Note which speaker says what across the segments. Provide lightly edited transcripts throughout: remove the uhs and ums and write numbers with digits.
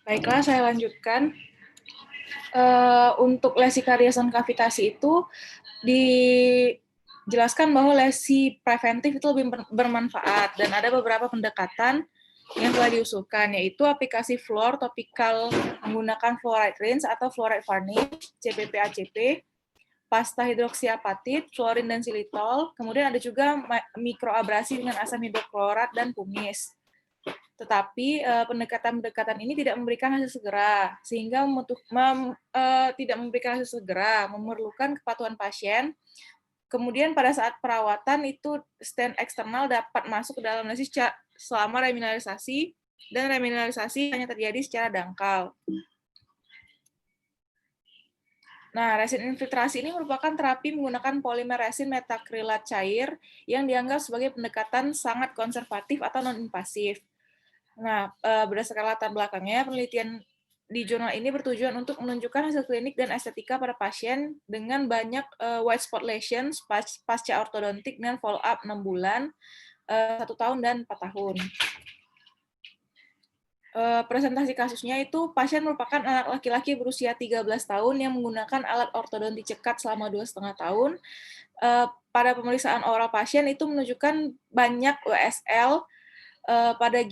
Speaker 1: Baiklah, saya lanjutkan. Untuk lesi kariasan kavitasi itu dijelaskan bahwa lesi preventif itu lebih bermanfaat dan ada beberapa pendekatan yang telah diusulkan, yaitu aplikasi fluor topikal menggunakan fluoride rinse atau fluoride varnish, CPP-ACP, pasta hidroksiapatit, fluorin dan silitol, kemudian ada juga mikroabrasi dengan asam hidroklorat dan kumis. Tetapi pendekatan-pendekatan ini tidak memberikan hasil segera, sehingga tidak memberikan hasil segera, memerlukan kepatuhan pasien. Kemudian pada saat perawatan itu stent eksternal dapat masuk ke dalam lesi selama remineralisasi, dan remineralisasi hanya terjadi secara dangkal. Nah, resin infiltrasi ini merupakan terapi menggunakan polimer resin metakrilat cair yang dianggap sebagai pendekatan sangat konservatif atau non-invasif. Nah, berdasarkan latar belakangnya, penelitian di jurnal ini bertujuan untuk menunjukkan hasil klinik dan estetika pada pasien dengan banyak white spot lesions pasca ortodontik dengan follow up 6 bulan, 1 tahun, dan 4 tahun. Presentasi kasusnya itu pasien merupakan anak laki-laki berusia 13 tahun yang menggunakan alat ortodonti cekat selama 2,5 tahun. Pada pemeriksaan oral pasien itu menunjukkan banyak WSL pada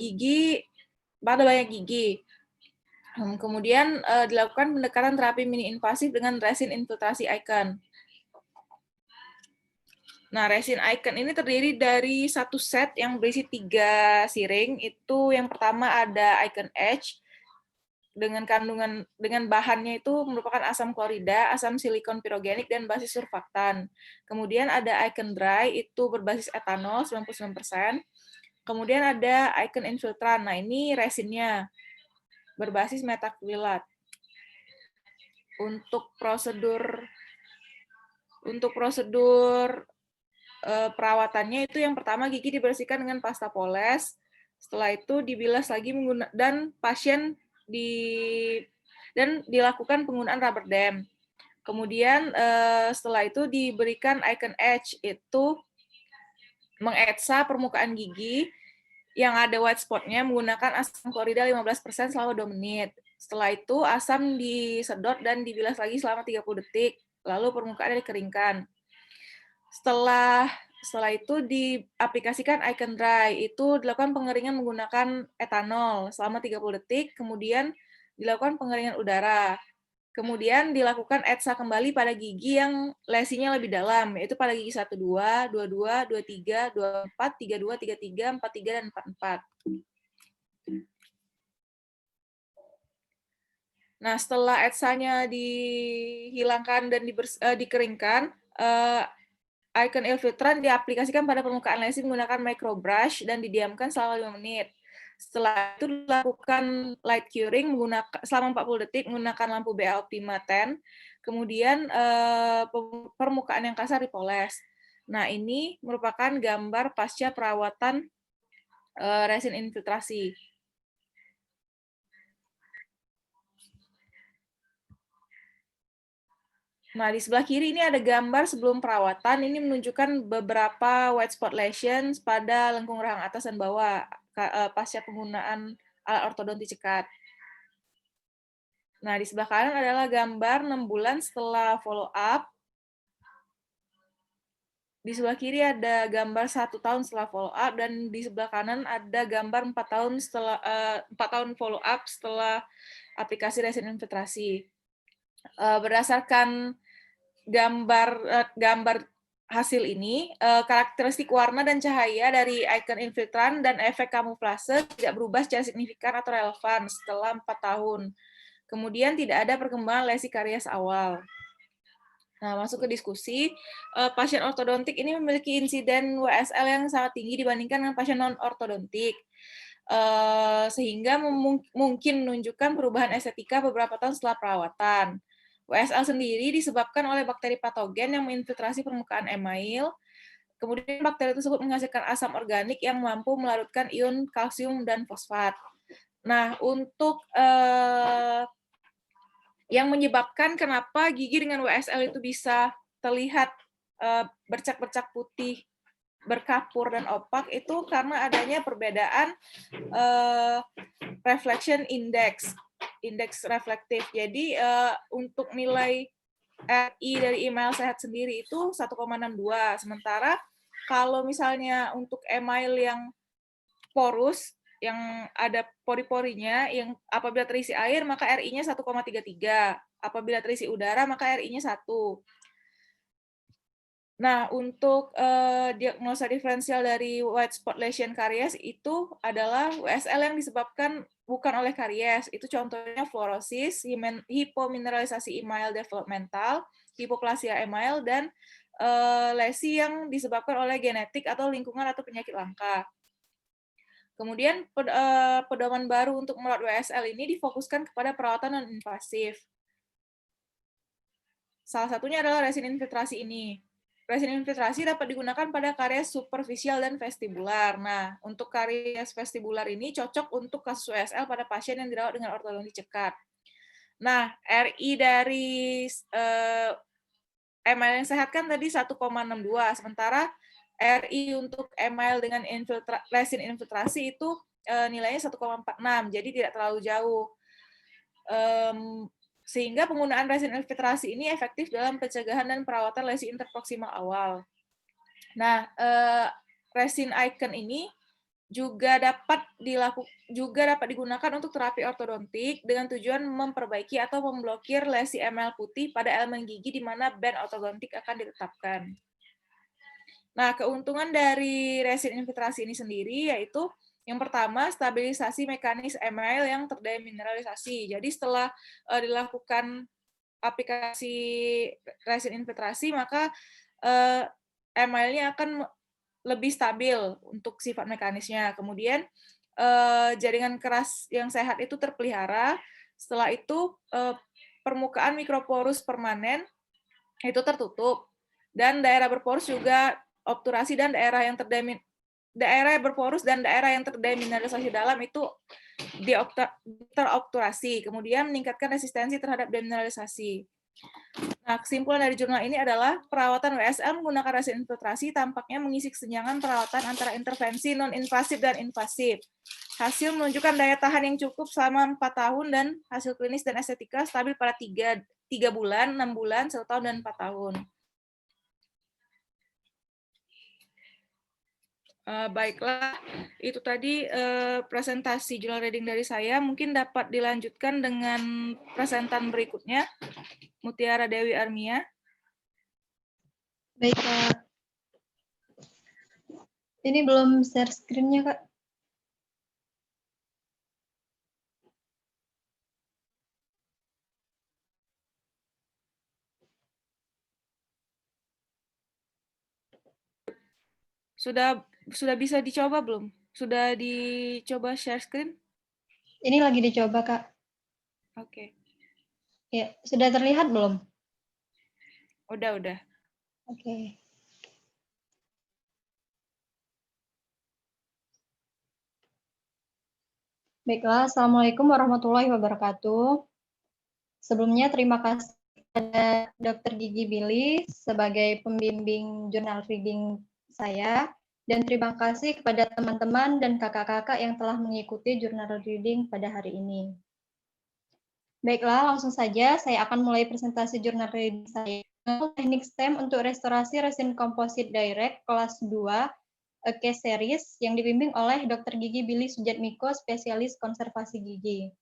Speaker 1: banyak gigi. Kemudian dilakukan pendekatan terapi mini invasif dengan resin infiltrasi Icon. Nah, resin Icon ini terdiri dari satu set yang berisi 3 siring. Itu yang pertama ada Icon Edge dengan bahannya itu merupakan asam klorida, asam silikon pirogenik, dan basis surfaktan. Kemudian ada Icon Dry, itu berbasis etanol 99%. Kemudian ada Icon Infiltran. Nah, ini resinnya berbasis metakrilat. Untuk prosedur perawatannya itu yang pertama gigi dibersihkan dengan pasta poles, setelah itu dibilas lagi dan dilakukan penggunaan rubber dam. Kemudian setelah itu diberikan Icon Edge, itu mengetsa permukaan gigi yang ada white spot-nya menggunakan asam klorida 15% selama 2 menit. Setelah itu asam disedot dan dibilas lagi selama 30 detik, lalu permukaannya dikeringkan. Setelah itu diaplikasikan Icon Dry, itu dilakukan pengeringan menggunakan etanol selama 30 detik, kemudian dilakukan pengeringan udara. Kemudian dilakukan etsa kembali pada gigi yang lesinya lebih dalam, yaitu pada gigi 12, 22, 23, 24, 32, 33, 43, dan 44. Nah, setelah etsanya dihilangkan dan dikeringkan, Icon Infiltran diaplikasikan pada permukaan lesi menggunakan microbrush dan didiamkan selama 5 menit. Setelah itu dilakukan light curing selama 40 detik menggunakan lampu BL Optima 10. Kemudian permukaan yang kasar dipoles. Nah, ini merupakan gambar pasca perawatan resin infiltrasi. Nah, di sebelah kiri ini ada gambar sebelum perawatan. Ini menunjukkan beberapa white spot lesions pada lengkung rahang atas dan bawah pasca penggunaan alat ortodonti cekat. Nah, di sebelah kanan adalah gambar 6 bulan setelah follow up. Di sebelah kiri ada gambar 1 tahun setelah follow up, dan di sebelah kanan ada gambar 4 tahun follow up setelah aplikasi resin infiltrasi. Berdasarkan gambar hasil ini, karakteristik warna dan cahaya dari Icon Infiltran dan efek kamuflase tidak berubah secara signifikan atau relevan setelah 4 tahun. Kemudian tidak ada perkembangan lesi karies awal. Nah, masuk ke diskusi, pasien ortodontik ini memiliki insiden WSL yang sangat tinggi dibandingkan dengan pasien non-ortodontik, sehingga mungkin menunjukkan perubahan estetika beberapa tahun setelah perawatan. WSL sendiri disebabkan oleh bakteri patogen yang menginfiltrasi permukaan email. Kemudian bakteri tersebut menghasilkan asam organik yang mampu melarutkan ion kalsium dan fosfat. Nah, untuk yang menyebabkan kenapa gigi dengan WSL itu bisa terlihat bercak-bercak putih berkapur dan opak itu karena adanya perbedaan reflection index, indeks reflektif. Jadi untuk nilai RI dari email sehat sendiri itu 1,62. Sementara kalau misalnya untuk email yang porus, yang ada pori-porinya, yang apabila terisi air, maka RI-nya 1,33. Apabila terisi udara, maka RI-nya 1. Nah, untuk diagnosa diferensial dari white spot lesion karies itu adalah WSL yang disebabkan bukan oleh karies. Itu contohnya fluorosis, hipomineralisasi email developmental, hipoplasia email, dan lesi yang disebabkan oleh genetik atau lingkungan atau penyakit langka. Kemudian pedoman baru untuk merawat WSL ini difokuskan kepada perawatan non-invasif. Salah satunya adalah resin infiltrasi ini. Resin infiltrasi dapat digunakan pada karies superficial dan vestibular. Nah, untuk karies vestibular ini cocok untuk kasus WSL pada pasien yang dirawat dengan ortodonti cekat. Nah, RI dari email yang sehat kan tadi 1,62, sementara RI untuk email dengan resin infiltrasi itu nilainya 1,46, jadi tidak terlalu jauh. Sehingga penggunaan resin infiltrasi ini efektif dalam pencegahan dan perawatan lesi interproksimal awal. Nah, resin Icon ini juga dapat digunakan untuk terapi ortodontik dengan tujuan memperbaiki atau memblokir lesi email putih pada elemen gigi di mana band ortodontik akan ditetapkan. Nah, keuntungan dari resin infiltrasi ini sendiri yaitu yang pertama, stabilisasi mekanis email yang terdemineralisasi. Jadi setelah dilakukan aplikasi resin infiltrasi, maka emailnya akan lebih stabil untuk sifat mekanisnya. Kemudian jaringan keras yang sehat itu terpelihara. Setelah itu permukaan mikroporus permanen itu tertutup dan daerah berporus juga obturasi dan daerah berporus dan daerah yang terdemineralisasi dalam itu terobturasi. Kemudian meningkatkan resistensi terhadap demineralisasi. Nah, kesimpulan dari jurnal ini adalah perawatan WSL menggunakan resin infiltrasi tampaknya mengisi kesenjangan perawatan antara intervensi non-invasif dan invasif. Hasil menunjukkan daya tahan yang cukup selama 4 tahun dan hasil klinis dan estetika stabil pada 3 bulan, 6 bulan, 1 tahun, dan 4 tahun. Baiklah, itu tadi presentasi jurnal reading dari saya. Mungkin dapat dilanjutkan dengan presentan berikutnya. Mutiara Dewi Armia.
Speaker 2: Baik, Kak. Ini belum share screen-nya, Kak.
Speaker 1: Sudah bisa dicoba belum? Sudah dicoba share screen?
Speaker 2: Ini lagi dicoba, Kak.
Speaker 1: Oke.
Speaker 2: Ya, sudah terlihat belum?
Speaker 1: Udah.
Speaker 2: Oke. Baiklah, Assalamualaikum warahmatullahi wabarakatuh. Sebelumnya, terima kasih kepada Dr. Gigi Billy sebagai pembimbing jurnal reading saya, dan terima kasih kepada teman-teman dan kakak-kakak yang telah mengikuti jurnal reading pada hari ini. Baiklah, langsung saja saya akan mulai presentasi jurnal reading saya. Teknik STEM untuk restorasi resin komposit direct kelas 2, case series yang dibimbing oleh Dr. Gigi Billy Sujatmiko, spesialis konservasi gigi.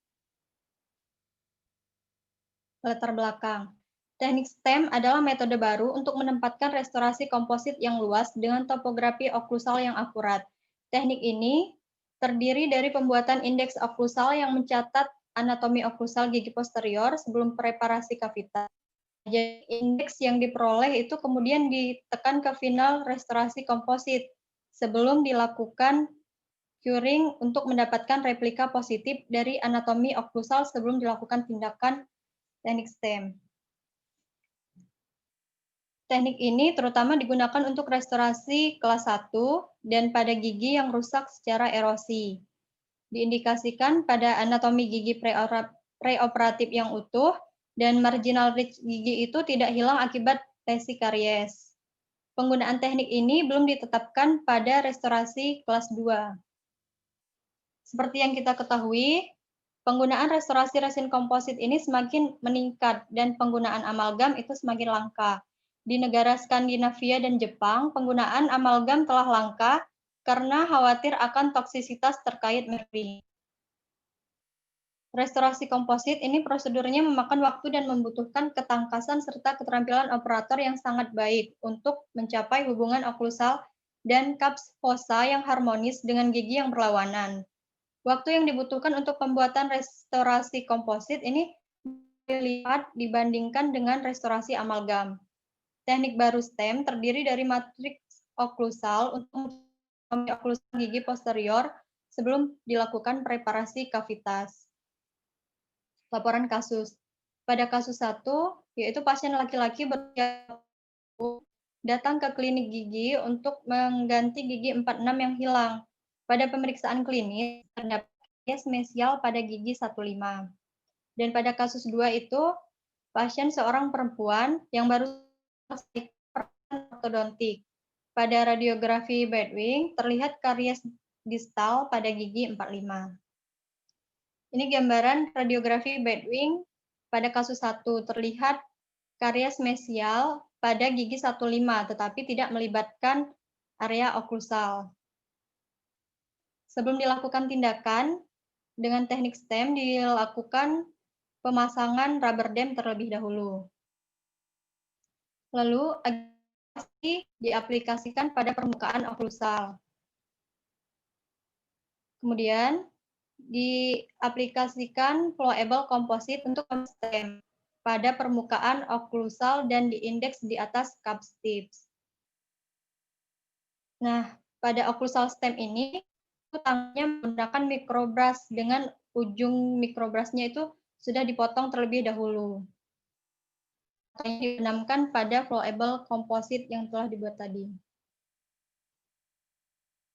Speaker 2: Latar belakang. Teknik STEM adalah metode baru untuk menempatkan restorasi komposit yang luas dengan topografi oklusal yang akurat. Teknik ini terdiri dari pembuatan indeks oklusal yang mencatat anatomi oklusal gigi posterior sebelum preparasi kavitas. Jadi indeks yang diperoleh itu kemudian ditekan ke final restorasi komposit sebelum dilakukan curing untuk mendapatkan replika positif dari anatomi oklusal sebelum dilakukan tindakan teknik STEM. Teknik ini terutama digunakan untuk restorasi kelas 1 dan pada gigi yang rusak secara erosi. Diindikasikan pada anatomi gigi preoperatif yang utuh dan marginal ridge gigi itu tidak hilang akibat lesi karies. Penggunaan teknik ini belum ditetapkan pada restorasi kelas 2. Seperti yang kita ketahui, penggunaan restorasi resin komposit ini semakin meningkat dan penggunaan amalgam itu semakin langka. Di negara Skandinavia dan Jepang, penggunaan amalgam telah langka karena khawatir akan toksisitas terkait merkuri. Restorasi komposit ini prosedurnya memakan waktu dan membutuhkan ketangkasan serta keterampilan operator yang sangat baik untuk mencapai hubungan oklusal dan kaps fossa yang harmonis dengan gigi yang berlawanan. Waktu yang dibutuhkan untuk pembuatan restorasi komposit ini lipat dibandingkan dengan restorasi amalgam. Teknik baru STEM terdiri dari matriks oklusal untuk oklusal gigi posterior sebelum dilakukan preparasi kavitas. Laporan kasus. Pada kasus 1, yaitu pasien laki-laki berusia datang ke klinik gigi untuk mengganti gigi 46 yang hilang. Pada pemeriksaan klinis, terdapat karies mesial pada gigi 15. Dan pada kasus 2 itu, pasien seorang perempuan yang baru selesai perawatan ortodontik. Pada radiografi bedwing, terlihat karies distal pada gigi 45. Ini gambaran radiografi bedwing pada kasus 1. Terlihat karies mesial pada gigi 15, tetapi tidak melibatkan area oklusal. Sebelum dilakukan tindakan, dengan teknik STEM dilakukan pemasangan rubber dam terlebih dahulu. Lalu, diaplikasikan pada permukaan oklusal. Kemudian, diaplikasikan flowable composite untuk STEM pada permukaan oklusal dan diindeks di atas cups tips. Nah, pada oklusal STEM ini, tangannya menggunakan microbrush dengan ujung microbrushnya itu sudah dipotong terlebih dahulu. Dibenamkan pada flowable composite yang telah dibuat tadi.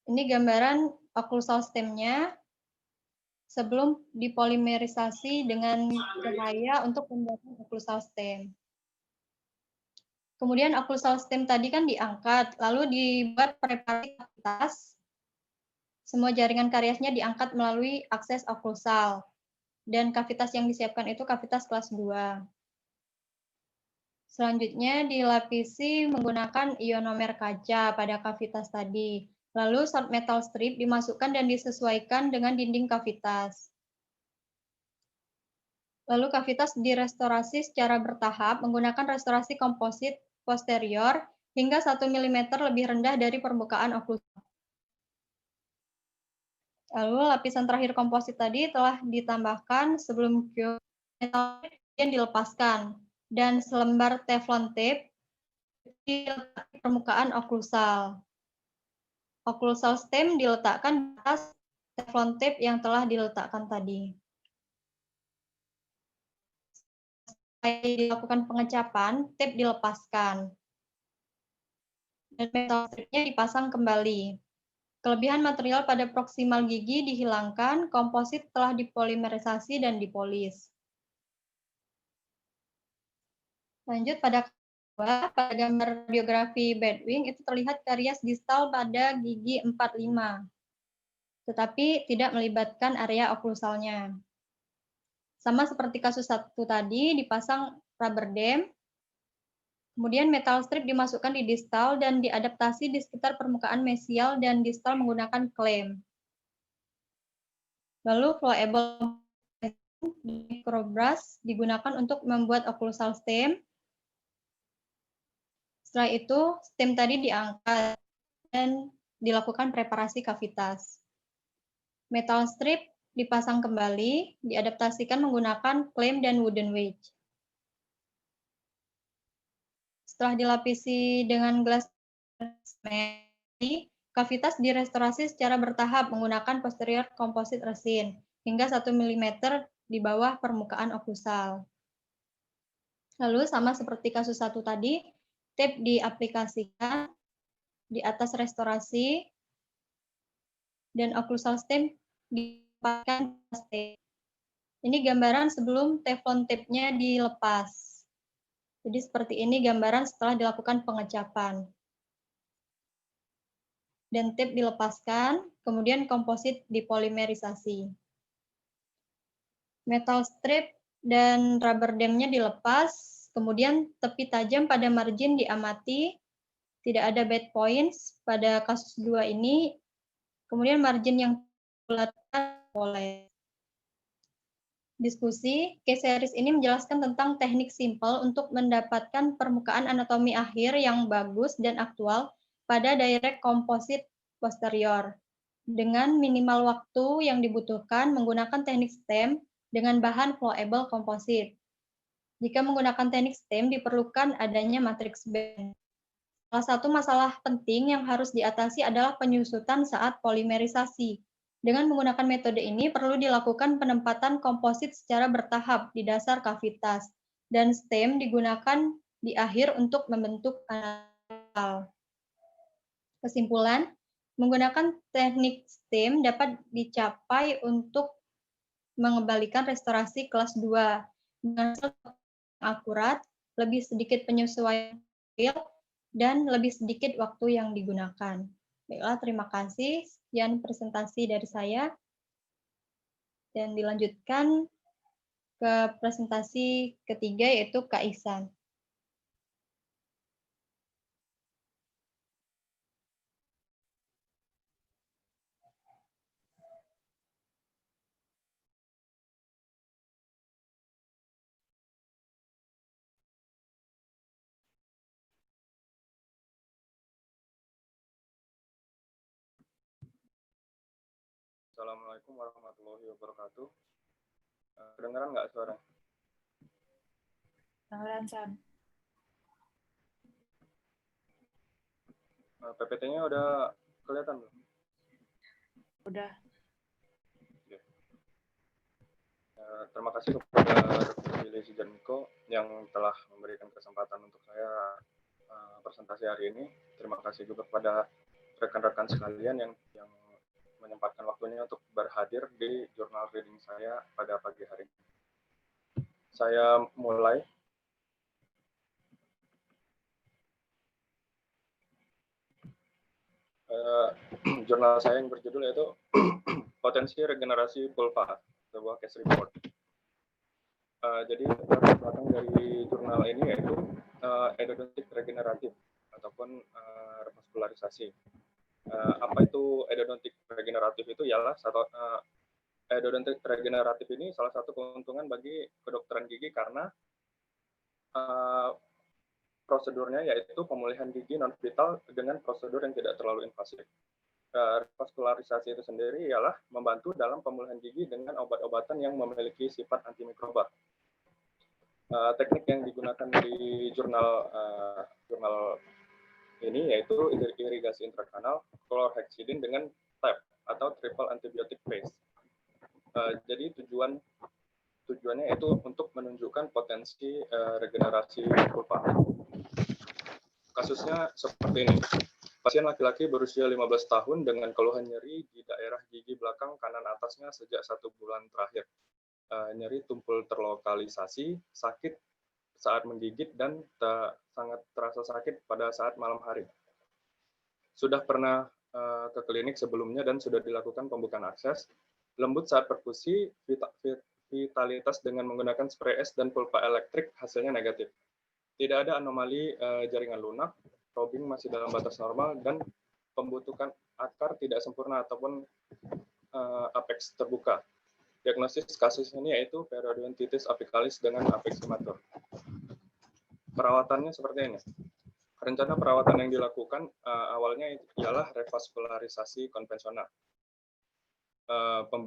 Speaker 2: Ini gambaran oklusal STEM-nya sebelum dipolimerisasi dengan cahaya untuk pembuatan oklusal stem. Kemudian oklusal stem tadi kan diangkat, lalu dibuat preparasi kavitas. Semua jaringan kariesnya diangkat melalui akses oklusal. Dan kavitas yang disiapkan itu kavitas kelas 2. Selanjutnya dilapisi menggunakan ionomer kaca pada kavitas tadi. Lalu short metal strip dimasukkan dan disesuaikan dengan dinding kavitas. Lalu kavitas direstorasi secara bertahap menggunakan restorasi komposit posterior hingga 1 mm lebih rendah dari permukaan oklusal. Lalu lapisan terakhir komposit tadi telah ditambahkan sebelum metal yang dilepaskan dan selembar teflon tape di permukaan oklusal. Oklusal stem diletakkan di atas teflon tape yang telah diletakkan tadi. Setelah dilakukan pengecapan, tape dilepaskan. Dan metal stripnya dipasang kembali. Kelebihan material pada proksimal gigi dihilangkan, komposit telah dipolimerisasi dan dipolis. Lanjut pada gambar radiografi bedwing itu terlihat karies distal pada gigi 45, tetapi tidak melibatkan area oklusalnya. Sama seperti kasus 1 tadi, dipasang rubber dam, kemudian metal strip dimasukkan di distal dan diadaptasi di sekitar permukaan mesial dan distal menggunakan klem. Lalu flowable microbrush digunakan untuk membuat oklusal stem. Setelah itu, stem tadi diangkat dan dilakukan preparasi kavitas. Metal strip dipasang kembali, diadaptasikan menggunakan klem dan wooden wedge. Setelah dilapisi dengan gelas kavitas direstorasi secara bertahap menggunakan posterior komposit resin hingga 1 mm di bawah permukaan oklusal. Lalu sama seperti kasus 1 tadi, tape diaplikasikan di atas restorasi dan oklusal stem dipasang tape. Ini gambaran sebelum teflon tape-nya dilepas. Jadi seperti ini gambaran setelah dilakukan pengecapan. dan tape dilepaskan, kemudian komposit dipolimerisasi. Metal strip dan rubber dam-nya dilepas, kemudian tepi tajam pada margin diamati, tidak ada bad points pada kasus 2 ini, kemudian margin yang bulatkan boleh. Diskusi, case series ini menjelaskan tentang teknik simpel untuk mendapatkan permukaan anatomi akhir yang bagus dan aktual pada direct composite posterior. Dengan minimal waktu yang dibutuhkan menggunakan teknik stem dengan bahan flowable composite. Jika menggunakan teknik stem diperlukan adanya matrix band. Salah satu masalah penting yang harus diatasi adalah penyusutan saat polimerisasi. Dengan menggunakan metode ini, perlu dilakukan penempatan komposit secara bertahap di dasar kavitas, dan stem digunakan di akhir untuk membentuk kanal. Kesimpulan, menggunakan teknik stem dapat dicapai untuk mengembalikan restorasi kelas 2 dengan akurat, lebih sedikit penyesuaian dan lebih sedikit waktu yang digunakan. Baiklah, terima kasih. Sekian presentasi dari saya. Dan dilanjutkan ke presentasi ketiga, yaitu Kak Ihsan.
Speaker 3: Assalamualaikum warahmatullahi wabarakatuh. Kedengaran nggak suara?
Speaker 1: Kedengaran, San.
Speaker 3: PPT-nya udah kelihatan belum?
Speaker 1: Udah.
Speaker 3: Ya. Terima kasih kepada Dr. Billy Sujarmiko yang telah memberikan kesempatan untuk saya presentasi hari ini. Terima kasih juga kepada rekan-rekan sekalian yang menyempatkan waktunya untuk berhadir di jurnal reading saya pada pagi hari ini. Saya mulai. Jurnal saya yang berjudul yaitu Potensi Regenerasi Pulpa, sebuah case report. Jadi latar belakang dari jurnal ini yaitu endodontik regeneratif ataupun revaskularisasi. Apa itu endodontik regeneratif itu? Ialah endodontik regeneratif ini salah satu keuntungan bagi kedokteran gigi karena prosedurnya yaitu pemulihan gigi non vital dengan prosedur yang tidak terlalu invasif. Revaskularisasi itu sendiri ialah membantu dalam pemulihan gigi dengan obat-obatan yang memiliki sifat antimikroba. Teknik yang digunakan di jurnal ini yaitu irigasi intrakanal chlorhexidine dengan TAP atau triple antibiotic phase. Jadi tujuannya itu untuk menunjukkan potensi regenerasi pulpa. Kasusnya seperti ini. Pasien laki-laki berusia 15 tahun dengan keluhan nyeri di daerah gigi belakang kanan atasnya sejak 1 bulan terakhir. Nyeri tumpul terlokalisasi, sakit saat menggigit, dan sangat terasa sakit pada saat malam hari. Sudah pernah ke klinik sebelumnya dan sudah dilakukan pembukaan akses. Lembut saat perkusi, vitalitas dengan menggunakan spray es dan pulpa elektrik hasilnya negatif. Tidak ada anomali jaringan lunak, probing masih dalam batas normal, dan pembentukan akar tidak sempurna ataupun apex terbuka. Diagnosis kasus ini yaitu periodontitis apicalis dengan apeximator. Perawatannya seperti ini. Rencana perawatan yang dilakukan awalnya ialah revaskularisasi konvensional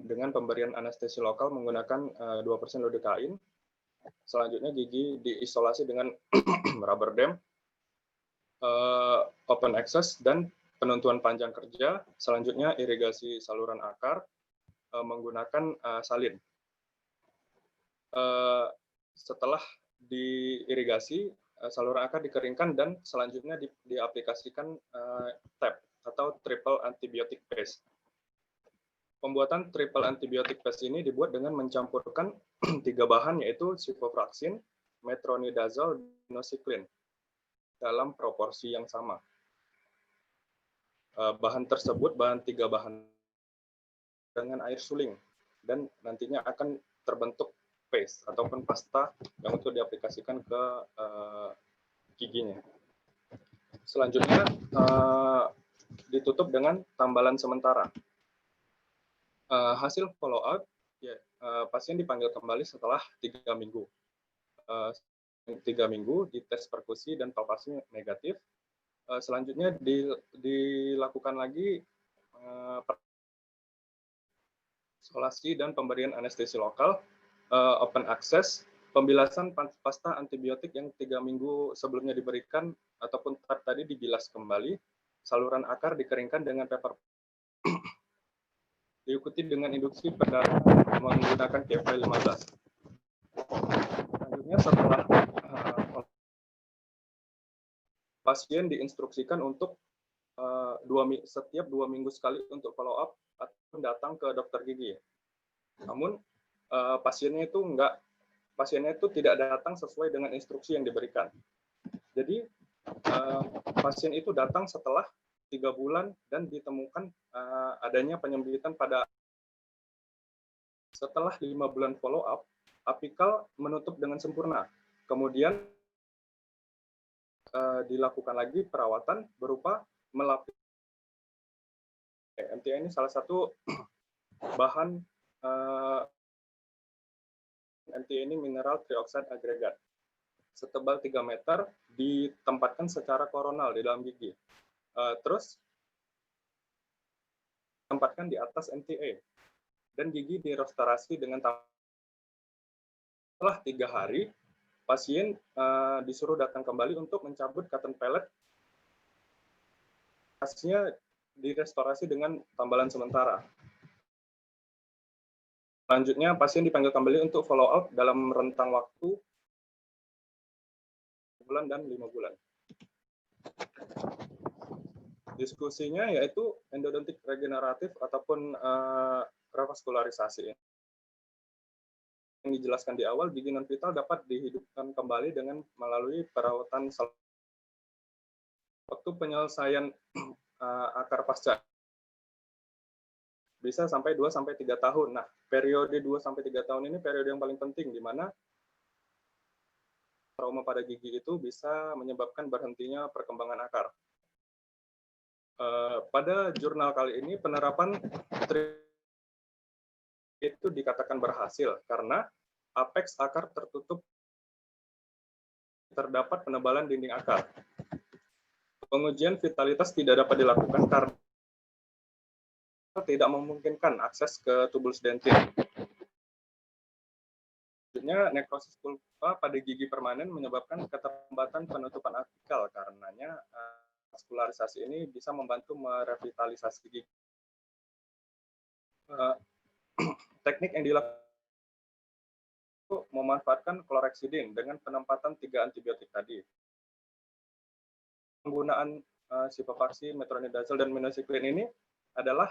Speaker 3: dengan pemberian anestesi lokal menggunakan 2% lidocaine. Selanjutnya gigi diisolasi dengan rubber dam, open access, dan penentuan panjang kerja. Selanjutnya irigasi saluran akar menggunakan salin. Setelah diirigasi, saluran akar dikeringkan dan selanjutnya diaplikasikan TAP atau triple antibiotic paste. Pembuatan triple antibiotic paste ini dibuat dengan mencampurkan 3 bahan yaitu ciprofloxacin, metronidazole, minocycline dalam proporsi yang sama. Bahan tersebut, tiga bahan dengan air suling, dan nantinya akan terbentuk paste ataupun pasta yang untuk diaplikasikan ke giginya. Selanjutnya ditutup dengan tambalan sementara. Hasil follow up, ya, pasien dipanggil kembali setelah 3 minggu. 3 minggu dites perkusi dan palpasi negatif. Selanjutnya dilakukan lagi isolasi dan pemberian anestesi lokal, open access, pembilasan pasta antibiotik yang 3 minggu sebelumnya diberikan ataupun tadi dibilas kembali, saluran akar dikeringkan dengan paper diikuti dengan induksi perdarahan menggunakan KF15. Selanjutnya setelah pasien diinstruksikan untuk setiap 2 minggu sekali untuk follow up atau datang ke dokter gigi. Namun pasiennya itu tidak datang sesuai dengan instruksi yang diberikan. Jadi pasien itu datang setelah 3 bulan dan ditemukan adanya penyempitan pada setelah 5 bulan follow up, apikal menutup dengan sempurna. Kemudian dilakukan lagi perawatan berupa melapis. MTA ini salah satu bahan MTA ini mineral trioxide agregat. Setebal 3 meter ditempatkan secara koronal di dalam gigi. Terus tempatkan di atas MTA dan gigi direstorasi dengan setelah 3 hari pasien disuruh datang kembali untuk mencabut cotton pellet. Hasilnya direstorasi dengan tambalan sementara. Selanjutnya pasien dipanggil kembali untuk follow up dalam rentang waktu 1 bulan dan 5 bulan. Diskusinya yaitu endodontik regeneratif ataupun revaskularisasi. Yang dijelaskan di awal, gigi non vital dapat dihidupkan kembali dengan melalui perawatan waktu penyelesaian akar pasca bisa sampai 2-3 tahun. Nah, periode 2-3 tahun ini periode yang paling penting, di mana trauma pada gigi itu bisa menyebabkan berhentinya perkembangan akar. Pada jurnal kali ini, penerapan itu dikatakan berhasil karena apex akar tertutup, terdapat penebalan dinding akar. Pengujian vitalitas tidak dapat dilakukan karena tidak memungkinkan akses ke tubulus dentin. Selanjutnya, nekrosis pulpa pada gigi permanen menyebabkan keterlambatan penutupan apikal. Karenanya, vaskularisasi ini bisa membantu merevitalisasi gigi. Teknik yang dilakukan memanfaatkan chlorhexidine dengan penempatan 3 antibiotik tadi. Penggunaan ciprofloxacin, metronidazole, dan minocycline ini adalah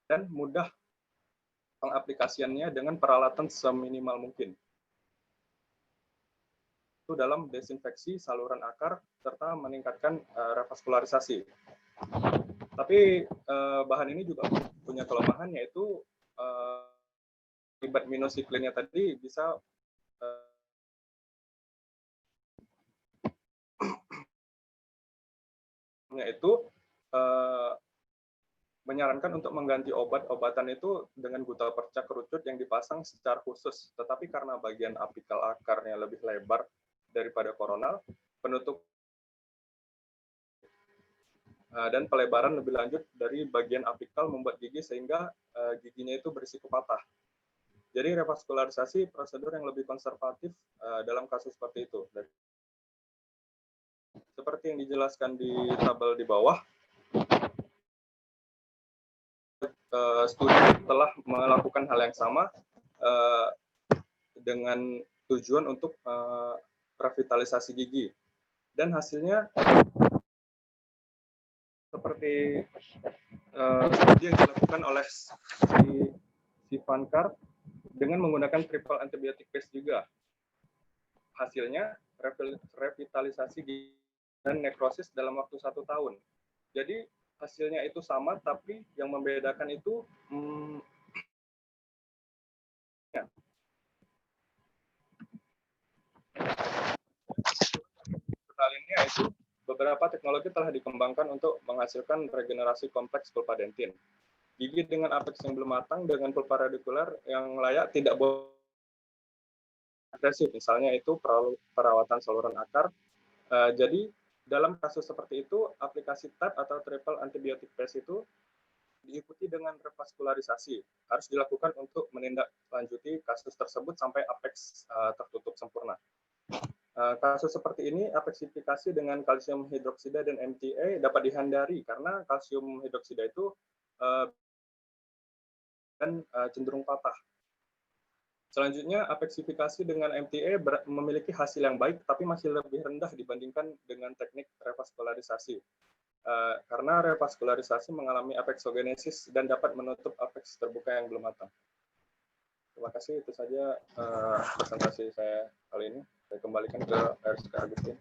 Speaker 3: dan mudah pengaplikasiannya dengan peralatan seminimal mungkin. Itu dalam desinfeksi saluran akar serta meningkatkan revaskularisasi. Tapi bahan ini juga punya kelemahan, yaitu akibat minocycline-nya tadi bisa yaitu menyarankan untuk mengganti obat-obatan itu dengan gutta perca kerucut yang dipasang secara khusus. Tetapi karena bagian apikal akarnya lebih lebar daripada koronal, penutup dan pelebaran lebih lanjut dari bagian apikal membuat gigi sehingga giginya itu berisiko patah. Jadi revaskularisasi prosedur yang lebih konservatif dalam kasus seperti itu. Seperti yang dijelaskan di tabel di bawah, studi telah melakukan hal yang sama dengan tujuan untuk revitalisasi gigi. Dan hasilnya seperti studi yang dilakukan oleh si Vankar dengan menggunakan triple antibiotic paste juga. Hasilnya revitalisasi gigi dan nekrosis dalam waktu 1 tahun. Jadi hasilnya itu sama, tapi yang membedakan itu lainnya itu beberapa teknologi telah dikembangkan untuk menghasilkan regenerasi kompleks pulpadentin. Gigi dengan apeks yang belum matang dengan pulpa radikular yang layak tidak boleh agresif, misalnya itu perawatan saluran akar. Jadi dalam kasus seperti itu, aplikasi TAP atau triple antibiotic paste itu diikuti dengan revaskularisasi. Harus dilakukan untuk menindaklanjuti kasus tersebut sampai apeks tertutup sempurna. Kasus seperti ini, apeksifikasi dengan kalsium hidroksida dan MTA dapat dihindari karena kalsium hidroksida itu cenderung patah. Selanjutnya, apeksifikasi dengan MTA memiliki hasil yang baik, tapi masih lebih rendah dibandingkan dengan teknik revaskularisasi. Karena revaskularisasi mengalami apeksogenesis dan dapat menutup apeks terbuka yang belum matang. Terima kasih, itu saja presentasi saya kali ini. Saya kembalikan ke RSK Agustin.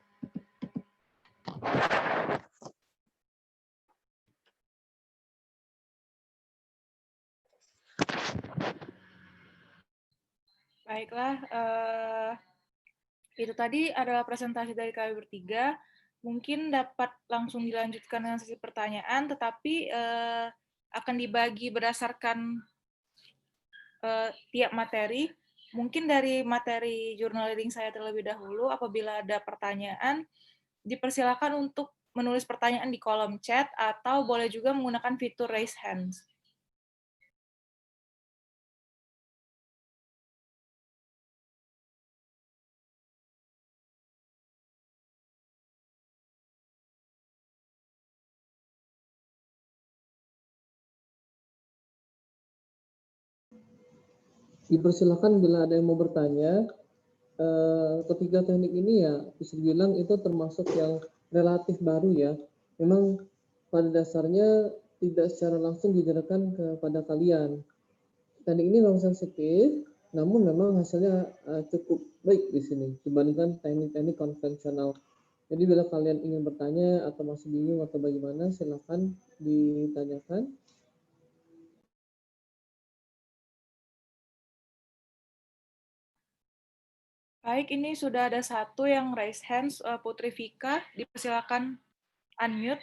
Speaker 1: Baiklah, itu tadi adalah presentasi dari kami bertiga. Mungkin dapat langsung dilanjutkan dengan sesi pertanyaan, tetapi akan dibagi berdasarkan tiap materi. Mungkin dari materi journal reading saya terlebih dahulu, apabila ada pertanyaan, dipersilakan untuk menulis pertanyaan di kolom chat, atau boleh juga menggunakan fitur raise hands.
Speaker 4: Dipersilakan bila ada yang mau bertanya. Ketiga teknik ini ya bisa dibilang itu termasuk yang relatif baru ya. Memang pada dasarnya tidak secara langsung diajarkan kepada kalian. Teknik ini memang sensitif, namun memang hasilnya cukup baik di sini dibandingkan teknik-teknik konvensional. Jadi bila kalian ingin bertanya atau masih bingung atau bagaimana, silakan ditanyakan.
Speaker 1: Baik, ini sudah ada satu yang raise hands, Putri Vika, dipersilakan unmute.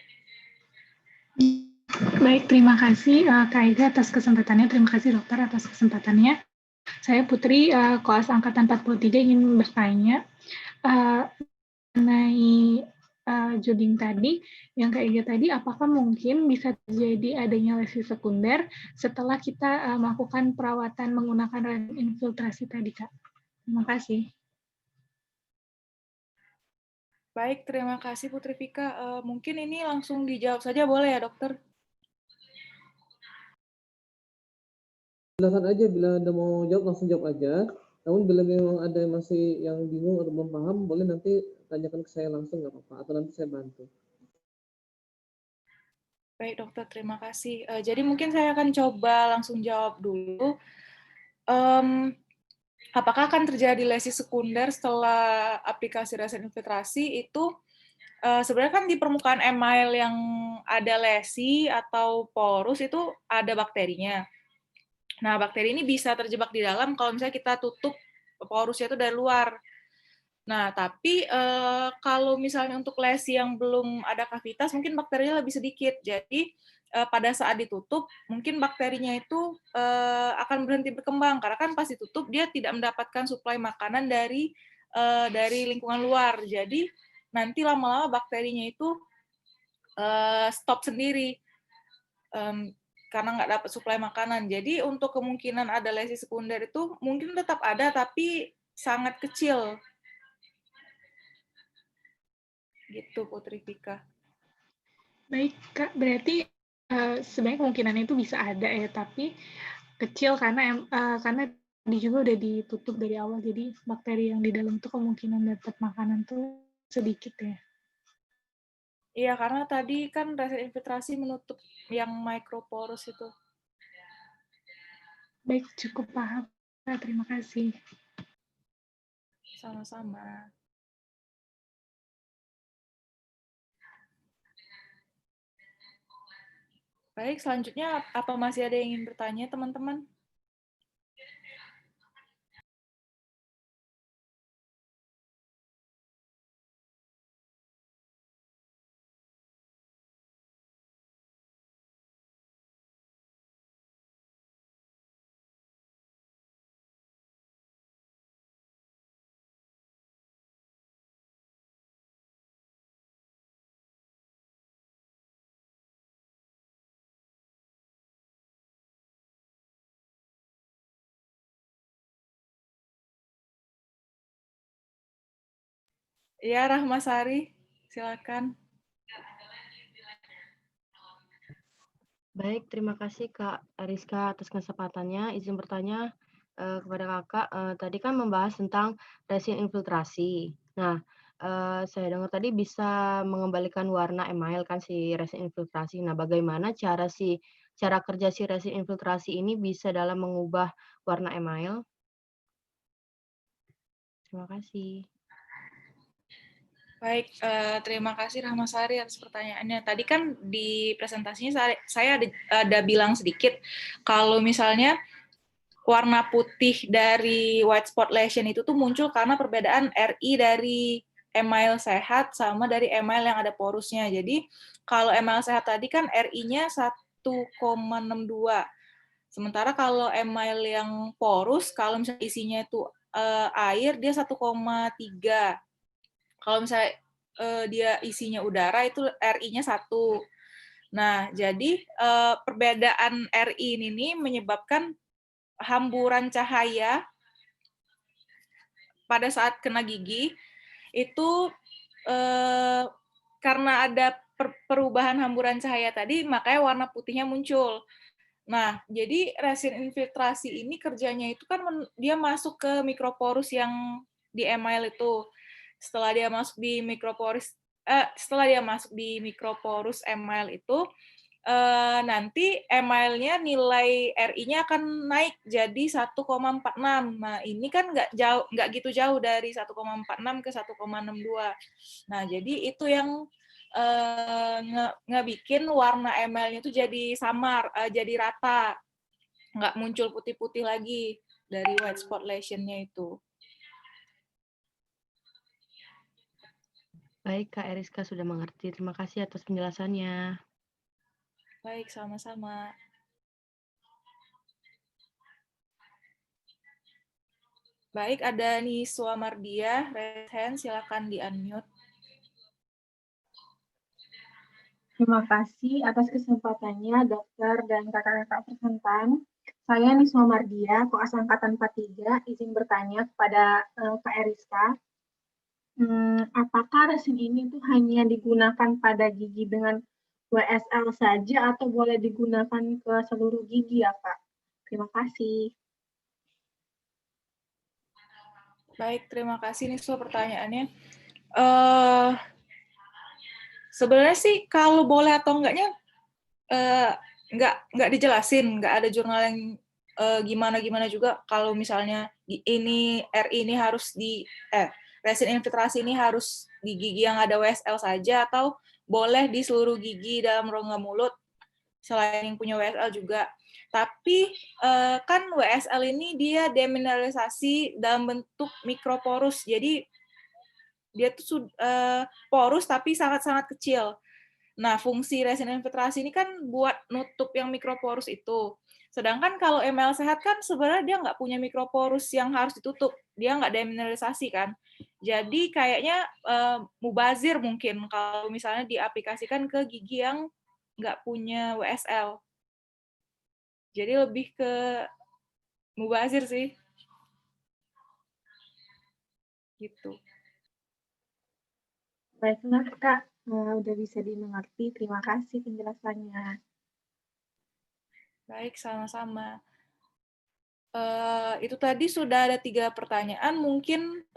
Speaker 5: Baik, terima kasih Kak Ega atas kesempatannya. Terima kasih dokter atas kesempatannya. Saya Putri, kelas angkatan 43 ingin bertanya mengenai jogging tadi, yang Kak Ega tadi, apakah mungkin bisa terjadi adanya lesi sekunder setelah kita melakukan perawatan menggunakan infiltrasi tadi, Kak? Terima kasih.
Speaker 1: Baik, terima kasih Putri Vika. Mungkin ini langsung dijawab saja boleh ya dokter?
Speaker 4: Silakan aja, bila Anda mau jawab langsung jawab aja. Namun bila memang ada yang masih yang bingung atau belum paham, boleh nanti tanyakan ke saya langsung, nggak apa-apa, atau nanti saya bantu.
Speaker 1: Baik dokter, terima kasih. Jadi mungkin saya akan coba langsung jawab dulu. Apakah akan terjadi lesi sekunder setelah aplikasi resen infiltrasi? Itu sebenarnya kan di permukaan email yang ada lesi atau porus itu ada bakterinya. Nah, bakteri ini bisa terjebak di dalam kalau misalnya kita tutup porusnya itu dari luar. Nah, tapi kalau misalnya untuk lesi yang belum ada kavitas, mungkin bakterinya lebih sedikit. Jadi pada saat ditutup, mungkin bakterinya itu akan berhenti berkembang karena kan pas ditutup dia tidak mendapatkan suplai makanan dari lingkungan luar. Jadi nanti lama-lama bakterinya itu stop sendiri karena nggak dapat suplai makanan. Jadi untuk kemungkinan ada lesi sekunder itu mungkin tetap ada, tapi sangat kecil. Gitu Putri Vika.
Speaker 5: Baik Kak, berarti sebenarnya kemungkinan itu bisa ada ya, tapi kecil karena tadi juga udah ditutup dari awal, jadi bakteri yang di dalam itu kemungkinan dapat makanan tuh sedikit ya.
Speaker 1: Iya, karena tadi kan resen infiltrasi menutup yang microporus itu.
Speaker 5: Baik, cukup paham. Terima kasih.
Speaker 1: Sama-sama. Baik, selanjutnya apa masih ada yang ingin bertanya, teman-teman? Ya, Rahmasari, silakan.
Speaker 6: Baik, terima kasih Kak Ariska atas kesempatannya. Izin bertanya kepada Kakak, tadi kan membahas tentang resin infiltrasi. Nah, saya dengar tadi bisa mengembalikan warna email kan si resin infiltrasi. Nah, bagaimana cara kerja si resin infiltrasi ini bisa dalam mengubah warna email? Terima kasih.
Speaker 1: Baik, terima kasih Rahmasari atas pertanyaannya. Tadi kan di presentasinya saya ada bilang sedikit kalau misalnya warna putih dari white spot lesion itu tuh muncul karena perbedaan RI dari email sehat sama dari email yang ada porusnya. Jadi kalau email sehat tadi kan RI-nya 1,62. Sementara kalau email yang porus, kalau misalnya isinya itu air, dia 1,3. Kalau misalnya dia isinya udara, itu RI-nya 1. Nah, jadi perbedaan RI ini menyebabkan hamburan cahaya pada saat kena gigi itu karena ada perubahan hamburan cahaya tadi, makanya warna putihnya muncul. Nah, jadi resin infiltrasi ini kerjanya itu kan dia masuk ke mikroporus yang di email itu. Setelah dia masuk di mikroporus email itu, nanti emailnya nilai RI-nya akan naik jadi 1,46. Nah, ini kan nggak gitu jauh dari 1,46 ke 1,62. Nah, jadi itu yang ngebikin warna emailnya itu jadi samar, jadi rata, nggak muncul putih-putih lagi dari white spot lesion-nya itu.
Speaker 6: Baik, Kak Eriska sudah mengerti. Terima kasih atas penjelasannya.
Speaker 1: Baik, sama-sama. Baik, ada Niswa Mardia, raise hand, silakan di-unmute.
Speaker 7: Terima kasih atas kesempatannya, Dokter dan kakak-kakak presentan. Saya Niswa Mardia, koas angkatan 43, izin bertanya kepada Kak Eriska. Apakah resin ini tuh hanya digunakan pada gigi dengan WSL saja atau boleh digunakan ke seluruh gigi ya, Kak? Terima kasih.
Speaker 1: Baik, terima kasih Niswa pertanyaannya. Sebenarnya sih kalau boleh atau enggaknya nggak dijelasin, nggak ada jurnal yang gimana juga kalau misalnya ini RI ini harus resin infiltrasi ini harus di gigi yang ada WSL saja atau boleh di seluruh gigi dalam rongga mulut selain yang punya WSL juga. Tapi kan WSL ini dia demineralisasi dalam bentuk mikroporus, jadi dia tuh porus tapi sangat-sangat kecil. Nah, fungsi resin infiltrasi ini kan buat nutup yang mikroporus itu. Sedangkan kalau email sehat kan sebenarnya dia nggak punya mikroporus yang harus ditutup. Dia nggak demineralisasi kan. Jadi kayaknya mubazir mungkin kalau misalnya diaplikasikan ke gigi yang nggak punya WSL. Jadi lebih ke mubazir sih. Gitu.
Speaker 7: Baiklah, Kak. Udah bisa dimengerti. Terima kasih penjelasannya.
Speaker 1: Baik, sama-sama. Itu tadi sudah ada 3 pertanyaan. Mungkin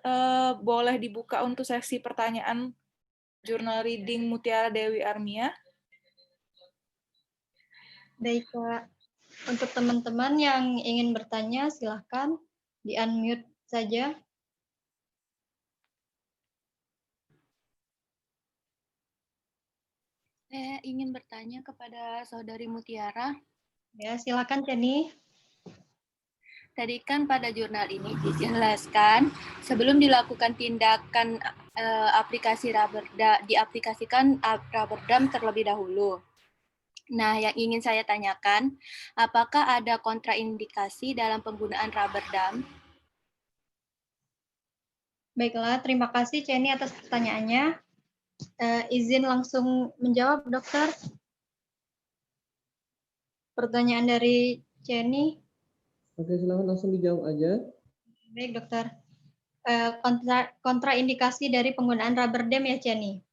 Speaker 1: boleh dibuka untuk sesi pertanyaan jurnal reading Mutiara Dewi Armia.
Speaker 2: Baik, Kak. Untuk teman-teman yang ingin bertanya, silahkan di-unmute saja.
Speaker 8: Saya ingin bertanya kepada Saudari Mutiara.
Speaker 2: Ya, silakan Jenny.
Speaker 8: Tadi kan pada jurnal ini dijelaskan sebelum dilakukan tindakan diaplikasikan rubber dam terlebih dahulu. Nah, yang ingin saya tanyakan, apakah ada kontraindikasi dalam penggunaan rubber dam?
Speaker 2: Baiklah, terima kasih Jenny atas pertanyaannya. Izin langsung menjawab, dokter. Pertanyaan dari Jenny.
Speaker 4: Oke, silakan langsung dijawab aja.
Speaker 2: Baik, dokter. Kontraindikasi dari penggunaan rubber dam ya, Jenny.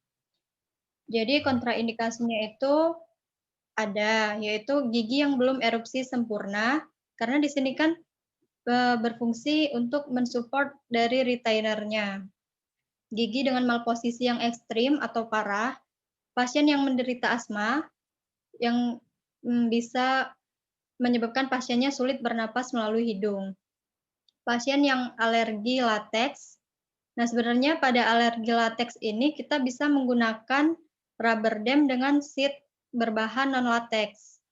Speaker 2: Jadi kontraindikasinya itu ada, yaitu gigi yang belum erupsi sempurna, karena di sini kan berfungsi untuk mensupport dari retainernya. Gigi dengan malposisi yang ekstrim atau parah, pasien yang menderita asma, yang bisa menyebabkan pasiennya sulit bernapas melalui hidung. Pasien yang alergi lateks. Nah, sebenarnya pada alergi lateks ini kita bisa menggunakan rubber dam dengan sheet berbahan non-lateks.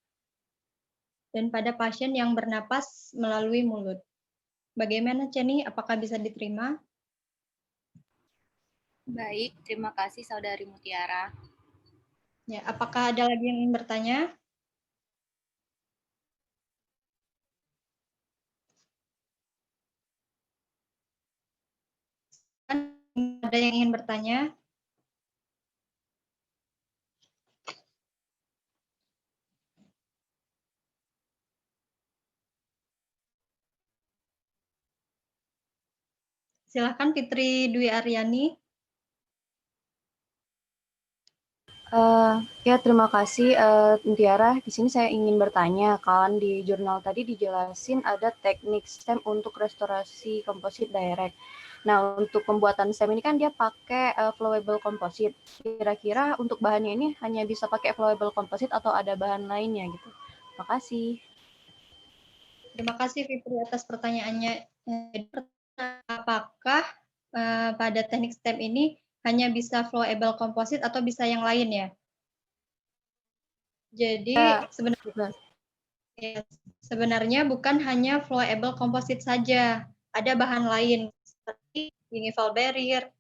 Speaker 2: Dan pada pasien yang bernapas melalui mulut. Bagaimana, Jenny? Apakah bisa diterima?
Speaker 8: Baik, terima kasih Saudari Mutiara.
Speaker 2: Ya, apakah ada lagi yang ingin bertanya? Ada yang ingin bertanya? Silakan Fitri Dwi Aryani.
Speaker 6: Ya, terima kasih, Tiara. Di sini saya ingin bertanya, kan di jurnal tadi dijelasin ada teknik stem untuk restorasi komposit direct. Nah, untuk pembuatan stem ini kan dia pakai flowable composite. Kira-kira untuk bahannya ini hanya bisa pakai flowable composite atau ada bahan lainnya gitu? Terima kasih.
Speaker 2: Terima kasih Fitri atas pertanyaannya. Apakah pada teknik stem ini hanya bisa flowable composite atau bisa yang lain ya? Jadi sebenarnya bukan hanya flowable composite saja, ada bahan lain seperti universal barrier,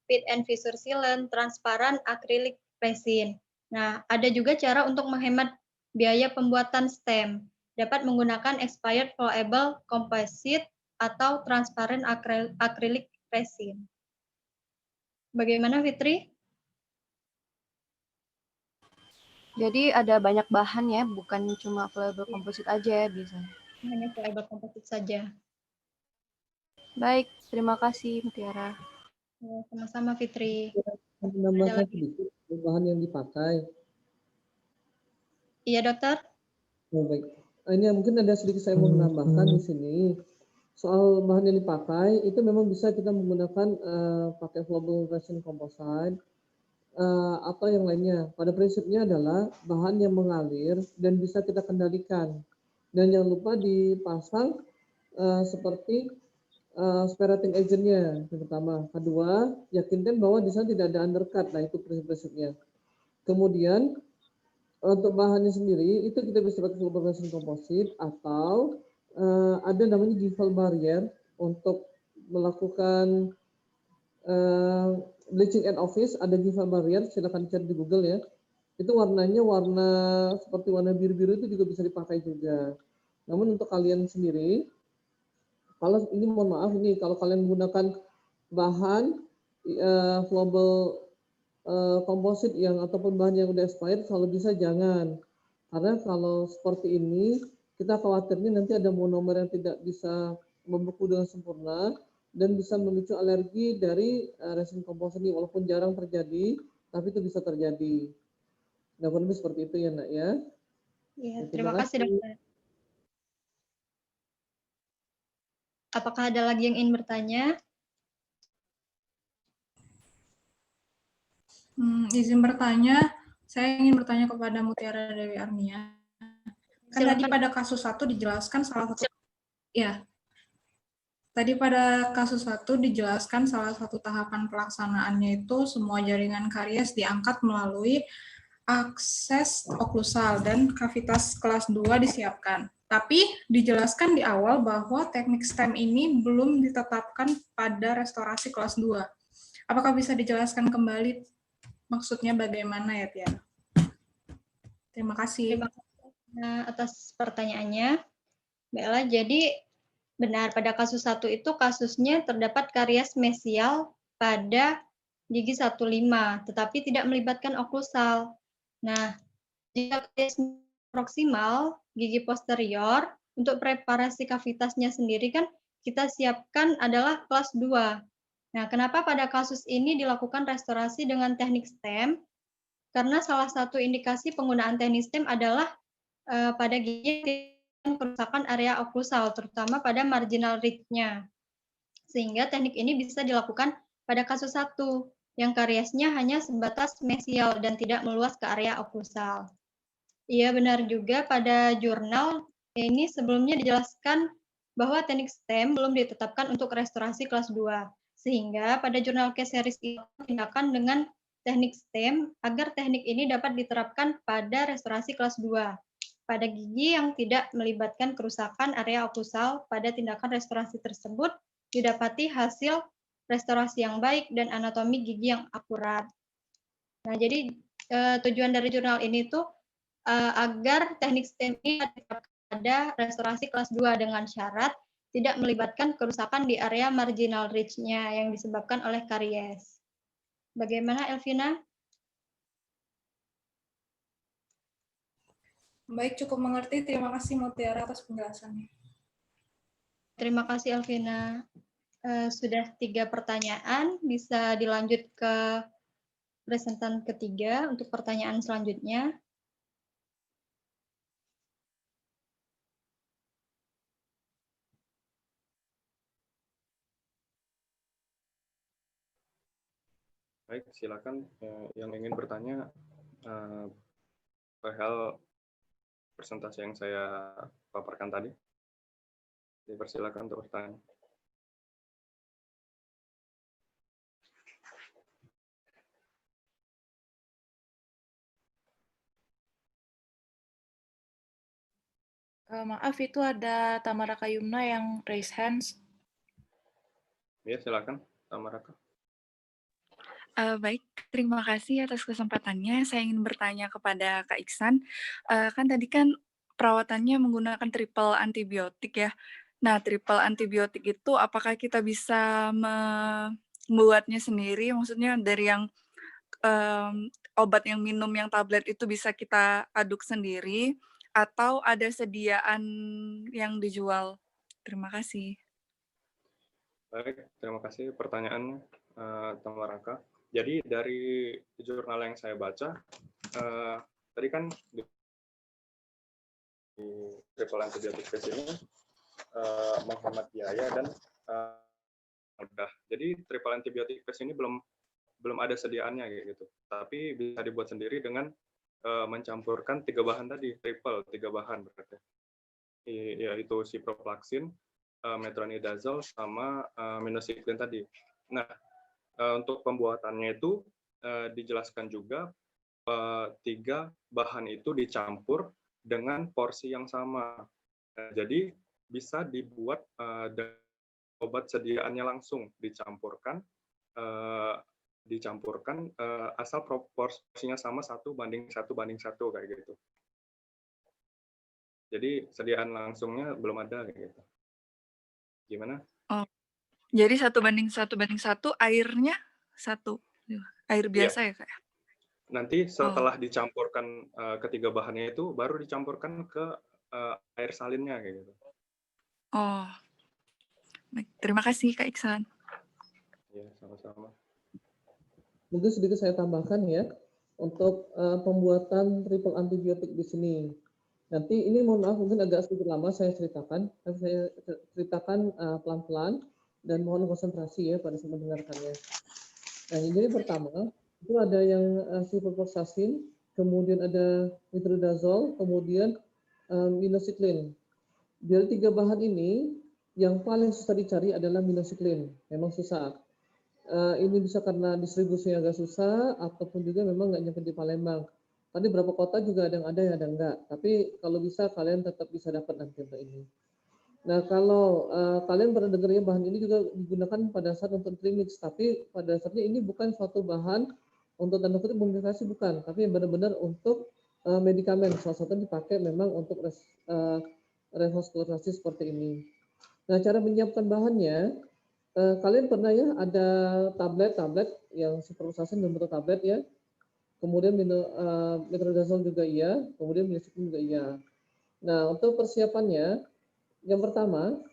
Speaker 2: fit and fissure sealant, transparan acrylic resin. Nah, ada juga cara untuk menghemat biaya pembuatan stem. Dapat menggunakan expired flowable composite atau transparent acrylic resin. Bagaimana, Fitri?
Speaker 6: Jadi ada banyak bahan ya, bukan cuma flowable composite aja ya bisa.
Speaker 2: Hanya flowable composite saja.
Speaker 6: Baik, terima kasih Mutiara.
Speaker 2: Sama-sama Fitri.
Speaker 4: Menambahkan sedikit bahan yang dipakai.
Speaker 2: Iya, dokter.
Speaker 4: Oh, baik. Ini mungkin ada sedikit saya mau menambahkan di sini. Soal bahan yang dipakai, itu memang bisa kita menggunakan pakai flowable resin composite atau yang lainnya. Pada prinsipnya adalah bahan yang mengalir dan bisa kita kendalikan. Dan jangan lupa dipasang seperti spirating agent-nya yang pertama. Kedua, yakinkan bahwa di sana tidak ada undercut. Nah, itu prinsip-prinsipnya. Kemudian untuk bahannya sendiri itu kita bisa pakai flowable resin composite atau ada namanya gival barrier untuk melakukan bleaching end office. Ada gival barrier, silakan cari di Google ya. Itu warnanya warna seperti warna biru-biru, itu juga bisa dipakai juga. Namun untuk kalian sendiri, kalau ini mohon maaf ini kalau kalian menggunakan bahan flowable komposit yang ataupun bahan yang udah expired, kalau bisa jangan, karena kalau seperti ini kita khawatirnya nanti ada monomer yang tidak bisa membeku dengan sempurna dan bisa memicu alergi dari resin komposit ini, walaupun jarang terjadi tapi itu bisa terjadi. Nah, kurang lebih seperti itu ya Nak ya.
Speaker 2: Ya, terima kasih dokter. Apakah ada lagi yang ingin bertanya?
Speaker 9: Izin bertanya, saya ingin bertanya kepada Mutiara Dewi Arnia. Kan tadi pada kasus 1 dijelaskan salah satu, ya. Tadi pada kasus 1 dijelaskan salah satu tahapan pelaksanaannya itu semua jaringan karies diangkat melalui akses oklusal dan kavitas kelas 2 disiapkan. Tapi dijelaskan di awal bahwa teknik STEM ini belum ditetapkan pada restorasi kelas 2. Apakah bisa dijelaskan kembali maksudnya bagaimana ya, Tiara? Terima kasih.
Speaker 2: Terima kasih atas pertanyaannya, Mbak Ella. Jadi benar, pada kasus 1 itu kasusnya terdapat karies mesial pada gigi 1,5, tetapi tidak melibatkan oklusal. Nah, jika karies proksimal gigi posterior, untuk preparasi kavitasnya sendiri kan kita siapkan adalah kelas 2. Nah, kenapa pada kasus ini dilakukan restorasi dengan teknik STEM? Karena salah satu indikasi penggunaan teknik STEM adalah pada gigi kerusakan area oklusal, terutama pada marginal ridge-nya. Sehingga teknik ini bisa dilakukan pada kasus 1, yang kariesnya hanya sebatas mesial dan tidak meluas ke area oklusal. Iya, benar juga pada jurnal ini sebelumnya dijelaskan bahwa teknik STEM belum ditetapkan untuk restorasi kelas 2. Sehingga pada jurnal case series itu tindakan dengan teknik STEM agar teknik ini dapat diterapkan pada restorasi kelas 2. Pada gigi yang tidak melibatkan kerusakan area oklusal, pada tindakan restorasi tersebut didapati hasil restorasi yang baik dan anatomi gigi yang akurat. Nah, jadi tujuan dari jurnal ini tuh agar teknik STEM ini ada restorasi kelas 2 dengan syarat tidak melibatkan kerusakan di area marginal ridge-nya yang disebabkan oleh karies. Bagaimana, Elvina?
Speaker 9: Baik, cukup mengerti. Terima kasih Mutiara atas penjelasannya.
Speaker 2: Terima kasih, Elvina. Sudah 3 pertanyaan, bisa dilanjut ke presentan ketiga untuk pertanyaan selanjutnya.
Speaker 3: Baik, silakan yang ingin bertanya perihal presentasi yang saya paparkan tadi. Dipersilakan untuk bertanya.
Speaker 1: Maaf, itu ada Tamara Kayumna yang raise hands.
Speaker 3: Ya, silakan, Tamara.
Speaker 10: Baik, terima kasih atas kesempatannya. Saya ingin bertanya kepada Kak Iksan. Kan tadi kan perawatannya menggunakan triple antibiotik ya. Nah, triple antibiotik itu apakah kita bisa membuatnya sendiri? Maksudnya dari yang obat yang minum yang tablet itu bisa kita aduk sendiri atau ada sediaan yang dijual? Terima kasih.
Speaker 3: Baik, terima kasih pertanyaannya, Tamaraka. Jadi dari jurnal yang saya baca, tadi kan di triple antibiotic test ini menghemat biaya dan mudah. Jadi triple antibiotic test ini belum ada sediaannya kayak gitu. Tapi bisa dibuat sendiri dengan mencampurkan 3 bahan tadi, triple 3 bahan berarti. Yaitu ciprofloxacin, metronidazole sama minocycline tadi. Nah, untuk pembuatannya itu dijelaskan juga 3 bahan itu dicampur dengan porsi yang sama. Jadi bisa dibuat obat sediaannya langsung dicampurkan asal proporsinya sama 1:1 kayak gitu. Jadi sediaan langsungnya belum ada kayak gitu. Gimana?
Speaker 10: Oh, jadi 1:1 airnya 1, air biasa ya Kak?
Speaker 3: Nanti setelah dicampurkan ketiga bahannya itu baru dicampurkan ke air salinnya kayak gitu.
Speaker 10: Oh, baik. Terima kasih Kak Iksan.
Speaker 3: Ya, sama-sama.
Speaker 4: Mungkin sedikit saya tambahkan ya untuk pembuatan triple antibiotik di sini. Nanti ini mohon maaf mungkin agak sedikit lama saya ceritakan, tapi saya ceritakan pelan-pelan dan mohon konsentrasi ya pada saat mendengarkannya. Nah, jadi pertama itu ada yang ciprofloxacin, kemudian ada metronidazole, kemudian minocycline. Dari 3 bahan ini yang paling susah dicari adalah minocycline, memang susah. Ini bisa karena distribusinya agak susah ataupun juga memang nggak nyampe di Palembang. Tadi berapa kota juga ada yang ada enggak. Tapi kalau bisa kalian tetap bisa dapat nanti untuk ini. Nah, kalau kalian pernah dengar ya, bahan ini juga digunakan pada saat untuk premix, tapi pada dasarnya ini bukan suatu bahan untuk tanda kutip modifikasi, bukan, tapi benar-benar untuk medikamen. Salah satu dipakai memang untuk revaskularisasi seperti ini. Nah, cara menyiapkan bahannya, kalian pernah ya ada tablet yang supersasin dalam bentuk tablet ya, kemudian metronidazole juga iya, kemudian minocycline juga iya. Nah, untuk persiapannya, yang pertama,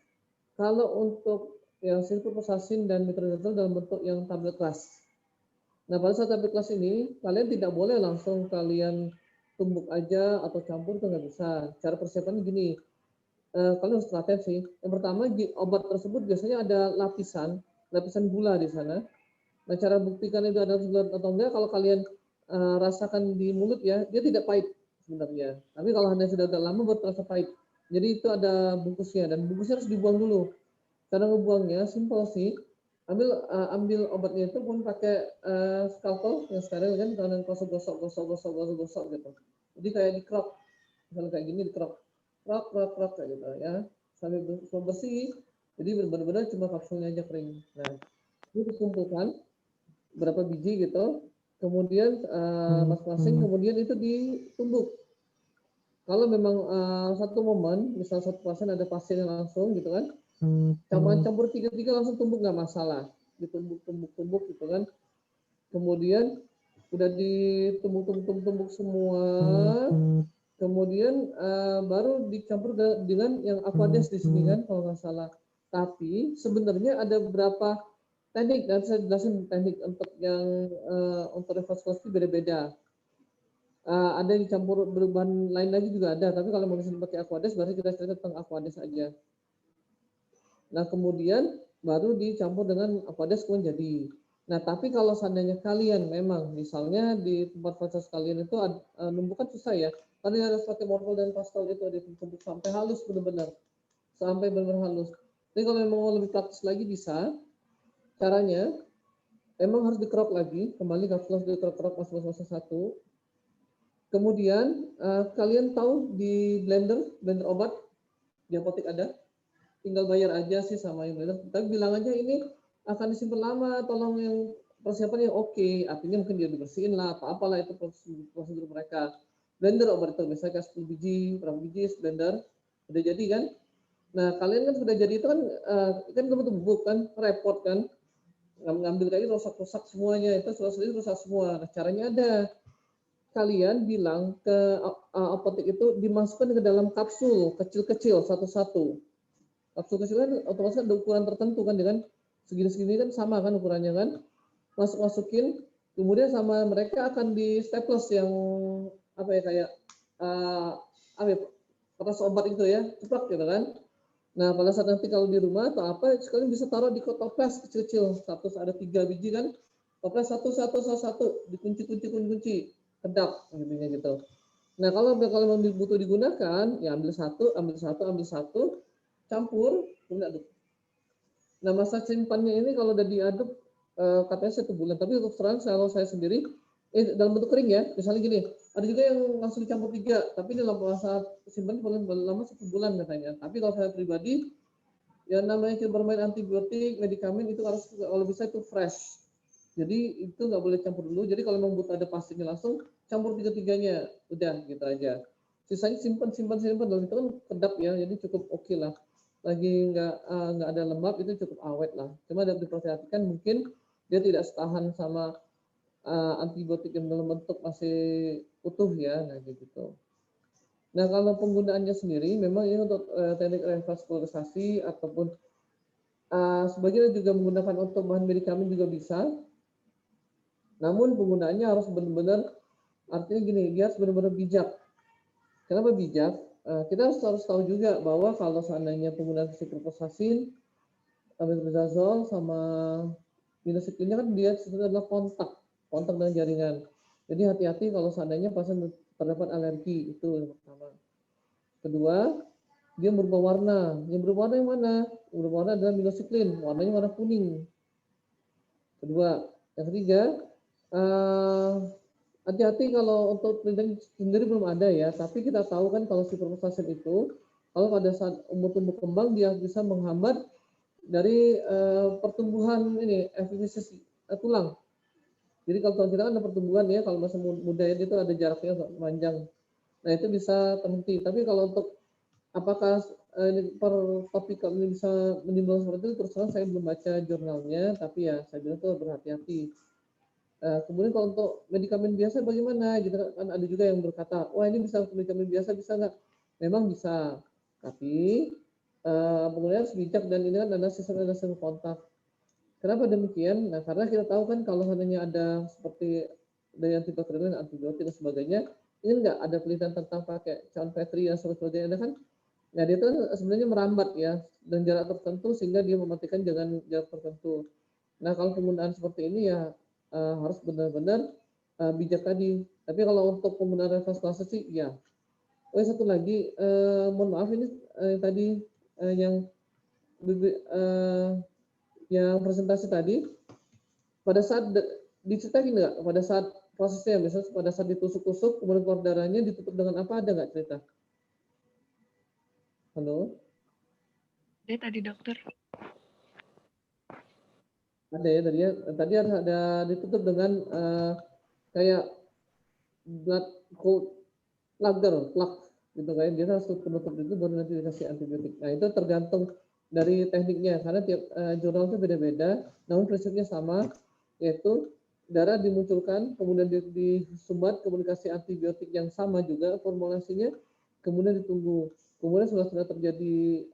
Speaker 4: kalau untuk yang ciprofloxacin dan metronidazole dalam bentuk yang tablet kelas. Nah, pada saat tablet kelas ini, kalian tidak boleh langsung kalian tumbuk aja atau campur, itu nggak bisa. Cara persiapannya gini, kalian harus perhatian sih. Yang pertama, di obat tersebut biasanya ada lapisan gula di sana. Nah, cara buktikan itu ada gula atau enggak, kalau kalian rasakan di mulut ya, dia tidak pahit sebenarnya. Tapi kalau hanya sudah agak lama buat terasa pahit. Jadi itu ada bungkusnya, dan bungkusnya harus dibuang dulu. Cara ngebuangnya simpel sih. Ambil obatnya itu pun pakai scalpel yang steril kan, kalian gosok gitu. Jadi kayak dikrok, misalnya kayak gini dikrok, krok kayak gitu ya, sampai bersih. Jadi benar-benar cuma kapsulnya aja kering. Nah, ini dikumpulkan berapa biji gitu, kemudian masing-masing, kemudian itu ditumbuk. Kalau memang satu momen, misal satu pasien ada pasien yang langsung gitu kan, campur tiga langsung tumbuk nggak masalah, ditumbuk gitu kan. Kemudian udah ditumbuk semua, kemudian baru dicampur dengan yang Aquades di sini kan kalau nggak salah. Tapi sebenarnya ada beberapa teknik, dan saya jelasin teknik untuk yang untuk revaskulasi beda-beda. Ada yang dicampur berbahan lain lagi juga ada, tapi kalau misalnya pakai Aquades berarti kita cerita tentang Aquades aja. Nah, kemudian baru dicampur dengan Aquades kemudian jadi. Nah, tapi kalau seandainya kalian memang misalnya di tempat proses kalian itu numbukan susah ya, kalian harus pakai mortal dan pastel itu ditumbuk sampai halus benar-benar, sampai benar-benar halus. Jadi kalau memang mau lebih praktis lagi bisa, caranya emang harus dikerok lagi, kembali kapsul harus dikerok masing-masing satu. Kemudian kalian tahu di blender obat di apotek ada, tinggal bayar aja sih sama yang blender. Tapi bilang aja ini akan disimpan lama, tolong yang persiapannya oke. Artinya mungkin dia dibersihin lah, apalah itu prosedur mereka. Blender obat itu misalnya 10 biji, berapa biji blender, udah jadi kan. Nah, kalian kan sudah jadi itu kan bentuk bubuk kan, repot kan, ngambil kayak rusak semuanya, itu rusak semua. Nah, caranya ada. Kalian bilang ke apotek itu dimasukkan ke dalam kapsul kecil-kecil satu-satu. Kapsul kecil kan otomatis ada ukuran tertentu kan, dengan segini-segini kan sama kan ukurannya kan. Masukin, kemudian sama mereka akan di staples yang apa ya kayak kertas obat itu ya, ceplok gitu kan. Nah, pada saat nanti kalau di rumah atau apa, sekalian bisa taruh di toples kecil-kecil, ada 3 biji kan, toples satu, dikunci, kedap gitu. Nah, kalau memang butuh digunakan, ya ambil satu, campur, kemudian aduk. Nah, masa simpannya ini kalau udah diaduk katanya 1 bulan, tapi untuk terang kalau saya sendiri dalam bentuk kering ya, misalnya gini, ada juga yang langsung dicampur 3, tapi dalam masa simpan paling lama 1 bulan katanya. Tapi kalau saya pribadi, yang namanya bermain antibiotik, medikamen itu harus kalau bisa itu fresh. Jadi itu nggak boleh campur dulu. Jadi kalau memang butuh ada pasiennya langsung campur 3-3-nya, udah gitu aja. Sisanya simpan dan itu kan kedap ya, jadi cukup oke lah. Lagi nggak ada lembab itu cukup awet lah. Cuma harus diperhatikan mungkin dia tidak setahan sama antibiotik yang dalam bentuk masih utuh ya, nah gitu. Nah, kalau penggunaannya sendiri memang ini untuk teknik revaskularisasi ataupun sebagian juga menggunakan untuk bahan medikamen juga bisa. Namun penggunaannya harus benar-benar, artinya gini, dia harus benar-benar bijak. Kenapa bijak? Kita harus tahu juga bahwa kalau seandainya penggunaan ciprofloxacin, metronidazole sama minocycline kan dia adalah kontak dengan jaringan. Jadi hati-hati kalau seandainya pasien terdapat alergi, itu yang pertama. Kedua, dia berubah warna. Yang berubah warna yang mana? Berubah warna adalah minocycline, warnanya warna kuning. Kedua, yang ketiga, hati-hati kalau untuk penelitian sendiri belum ada ya, tapi kita tahu kan kalau ciprofloxacin itu, kalau pada saat tumbuh kembang dia bisa menghambat dari pertumbuhan ini epifisis tulang. Jadi kalau tulang kita kan ada pertumbuhan ya, kalau masa muda itu ada jaraknya panjang. Nah itu bisa terhenti. Tapi kalau untuk apakah per topik ini bisa menimbulkan seperti itu, terus terang saya belum baca jurnalnya, tapi ya saya bilang tuh berhati-hati. Kemudian kalau untuk medikamen biasa bagaimana? Gitu kan ada juga yang berkata, wah ini bisa medikamen biasa bisa nggak? Memang bisa, tapi penggunaan harus bijak dan ini kan ada sistem kontak. Kenapa demikian? Nah karena kita tahu kan kalau hanya ada seperti dari antibakterial, antibiotik dan sebagainya, ini enggak ada penelitian tentang pakai John Petri dan sebagainya ada kan? Nah dia itu sebenarnya merambat ya dan jarak tertentu sehingga dia mematikan dengan jarak tertentu. Nah kalau penggunaan seperti ini ya harus benar-benar bijak tadi. Tapi kalau untuk penggunaan reverse sih ya. Oh satu lagi, mohon maaf ini tadi yang presentasi tadi pada saat diceritain nggak pada saat prosesnya misalnya pada saat ditusuk-tusuk kemudian keluar darahnya ditutup dengan apa, ada nggak cerita? Halo?
Speaker 10: Ada tadi dokter.
Speaker 4: Ada ya tadi ada ditutup dengan kayak blood cold plug gitu kan, dia harus penutup itu baru nanti dikasih antibiotik. Nah itu tergantung dari tekniknya karena tiap jurnal itu beda-beda, namun prinsipnya sama, yaitu darah dimunculkan kemudian disumbat komunikasi antibiotik yang sama juga formulasinya, kemudian ditunggu, kemudian sudah terjadi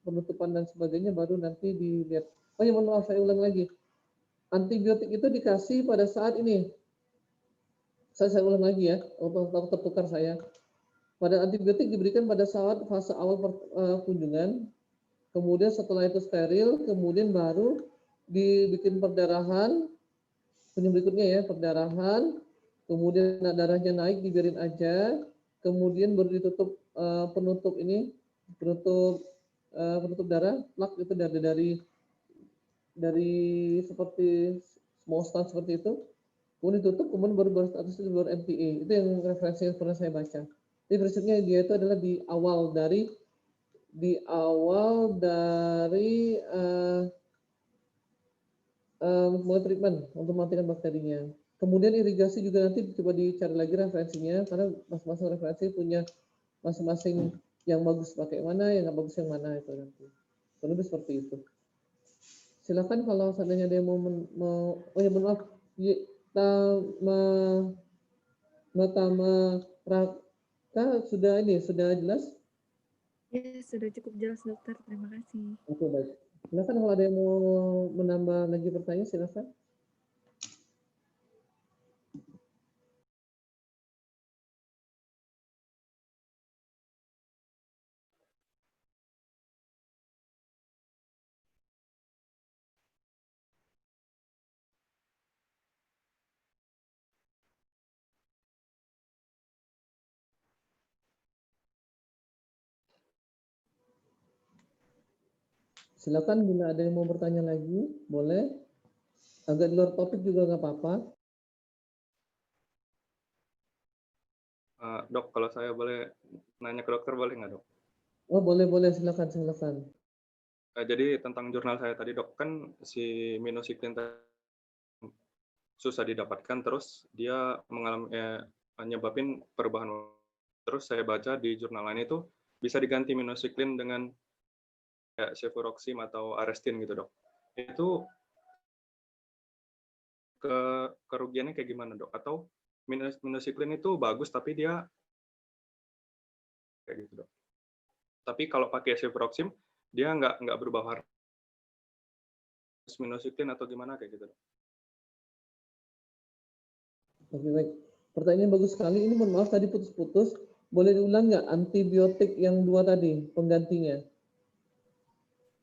Speaker 4: penutupan dan sebagainya baru nanti dilihat. Oh ya mohon maaf saya ulang lagi, antibiotik itu dikasih pada saat ini. Saya ulang lagi ya, untuk tertukar saya. Pada antibiotik diberikan pada saat fase awal kunjungan, kemudian setelah itu steril, kemudian baru dibikin perdarahan, berikutnya ya perdarahan, kemudian darahnya naik dibiarin aja, kemudian baru ditutup penutup ini, penutup darah, plak itu dari seperti small stand seperti itu. Kemudian ditutup, kemudian baru status itu baru MTA. Itu yang referensi yang pernah saya baca. Jadi prinsipnya dia itu adalah di awal dari mulai treatment untuk mematikan bakterinya. Kemudian irigasi juga nanti coba dicari lagi referensinya karena masing-masing referensi punya masing-masing yang bagus pakai mana, yang nggak bagus yang mana itu nanti. Kurang lebih seperti itu. Silakan kalau seandainya ada yang mau oh ya mohon maaf. Tama Raka sudah jelas?
Speaker 10: Ya, sudah cukup jelas dokter. Terima kasih.
Speaker 4: Oke, baik. Silakan kalau ada yang mau menambah lagi pertanyaan, silakan. Silakan bila ada yang mau bertanya lagi, boleh. Agak di luar topik juga nggak apa-apa.
Speaker 3: Dok, kalau saya boleh nanya ke dokter, boleh nggak dok?
Speaker 4: Oh boleh, silakan.
Speaker 3: Jadi tentang jurnal saya tadi dok, kan si minocycline susah didapatkan, terus dia mengalami menyebabkan perubahan. Terus saya baca di jurnal lain itu bisa diganti minocycline dengan cefuroxim atau arestin gitu dok. Itu kerugiannya kayak gimana dok? Atau minocycline itu bagus tapi dia kayak gitu dok. Tapi kalau pakai cefuroxim dia nggak berubah warna. Minocycline atau gimana kayak gitu dok?
Speaker 4: Oke baik. Pertanyaan bagus sekali. Ini mohon maaf tadi putus-putus. Boleh diulang nggak antibiotik yang dua tadi penggantinya?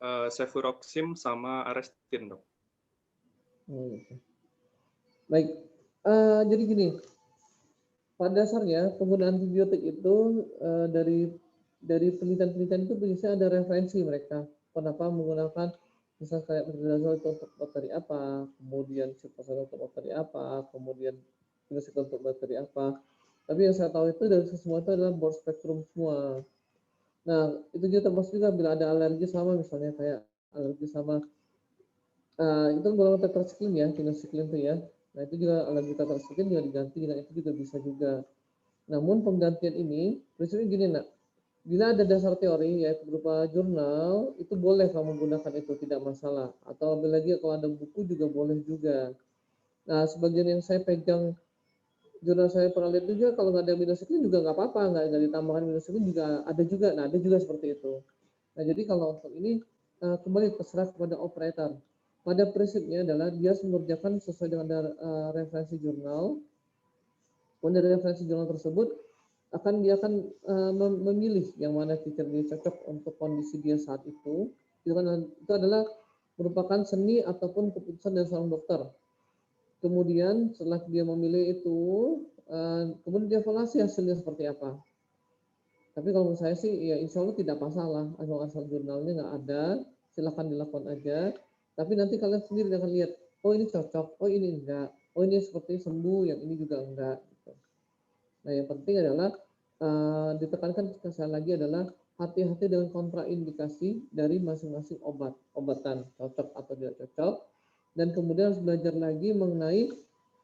Speaker 3: Cefuroxim sama arestin dok.
Speaker 4: Baik, jadi gini, pada dasarnya penggunaan antibiotik itu dari penelitian-penelitian itu bisa ada referensi mereka. Kenapa menggunakan misalnya kayak metronidazole itu untuk bakteri apa, kemudian ciprofloxacin untuk bakteri apa, kemudian minocycline untuk bakteri apa. Tapi yang saya tahu itu dari semua itu adalah broad spectrum semua. Nah, itu juga termasuk juga bila ada alergi sama, misalnya kayak alergi sama itu golongan tetracycline ya, minocycline itu ya. Nah, itu juga alergi tetracycline juga diganti, nah itu juga bisa juga. Namun penggantian ini prinsipnya gini nak, bila ada dasar teori yaitu berupa jurnal, itu boleh kamu gunakan itu, tidak masalah. Atau lebih lagi kalau ada buku juga boleh juga. Nah, sebagian yang saya pegang jurnal saya pernah lihat juga kalau nggak ada minocycline juga nggak apa-apa, nggak ditambahkan minocycline juga ada juga. Nah, ada juga seperti itu. Nah, jadi kalau untuk ini kembali terserah kepada operator. Pada prinsipnya adalah dia harus mengerjakan sesuai dengan referensi jurnal. Kemudian dari referensi jurnal tersebut dia akan memilih yang mana kira dia cocok untuk kondisi dia saat itu. Itu adalah merupakan seni ataupun keputusan dari seorang dokter. Kemudian setelah dia memilih itu, kemudian dia evaluasi hasilnya seperti apa. Tapi kalau menurut saya sih, ya insya Allah tidak masalah. Asal jurnalnya nggak ada, silahkan dilakukan aja. Tapi nanti kalian sendiri akan lihat, oh ini cocok, oh ini enggak, oh ini seperti sembuh, yang ini juga enggak. Gitu. Nah yang penting adalah ditekankan sekali lagi adalah hati-hati dengan kontraindikasi dari masing-masing obatan, cocok atau tidak cocok. Dan kemudian harus belajar lagi mengenai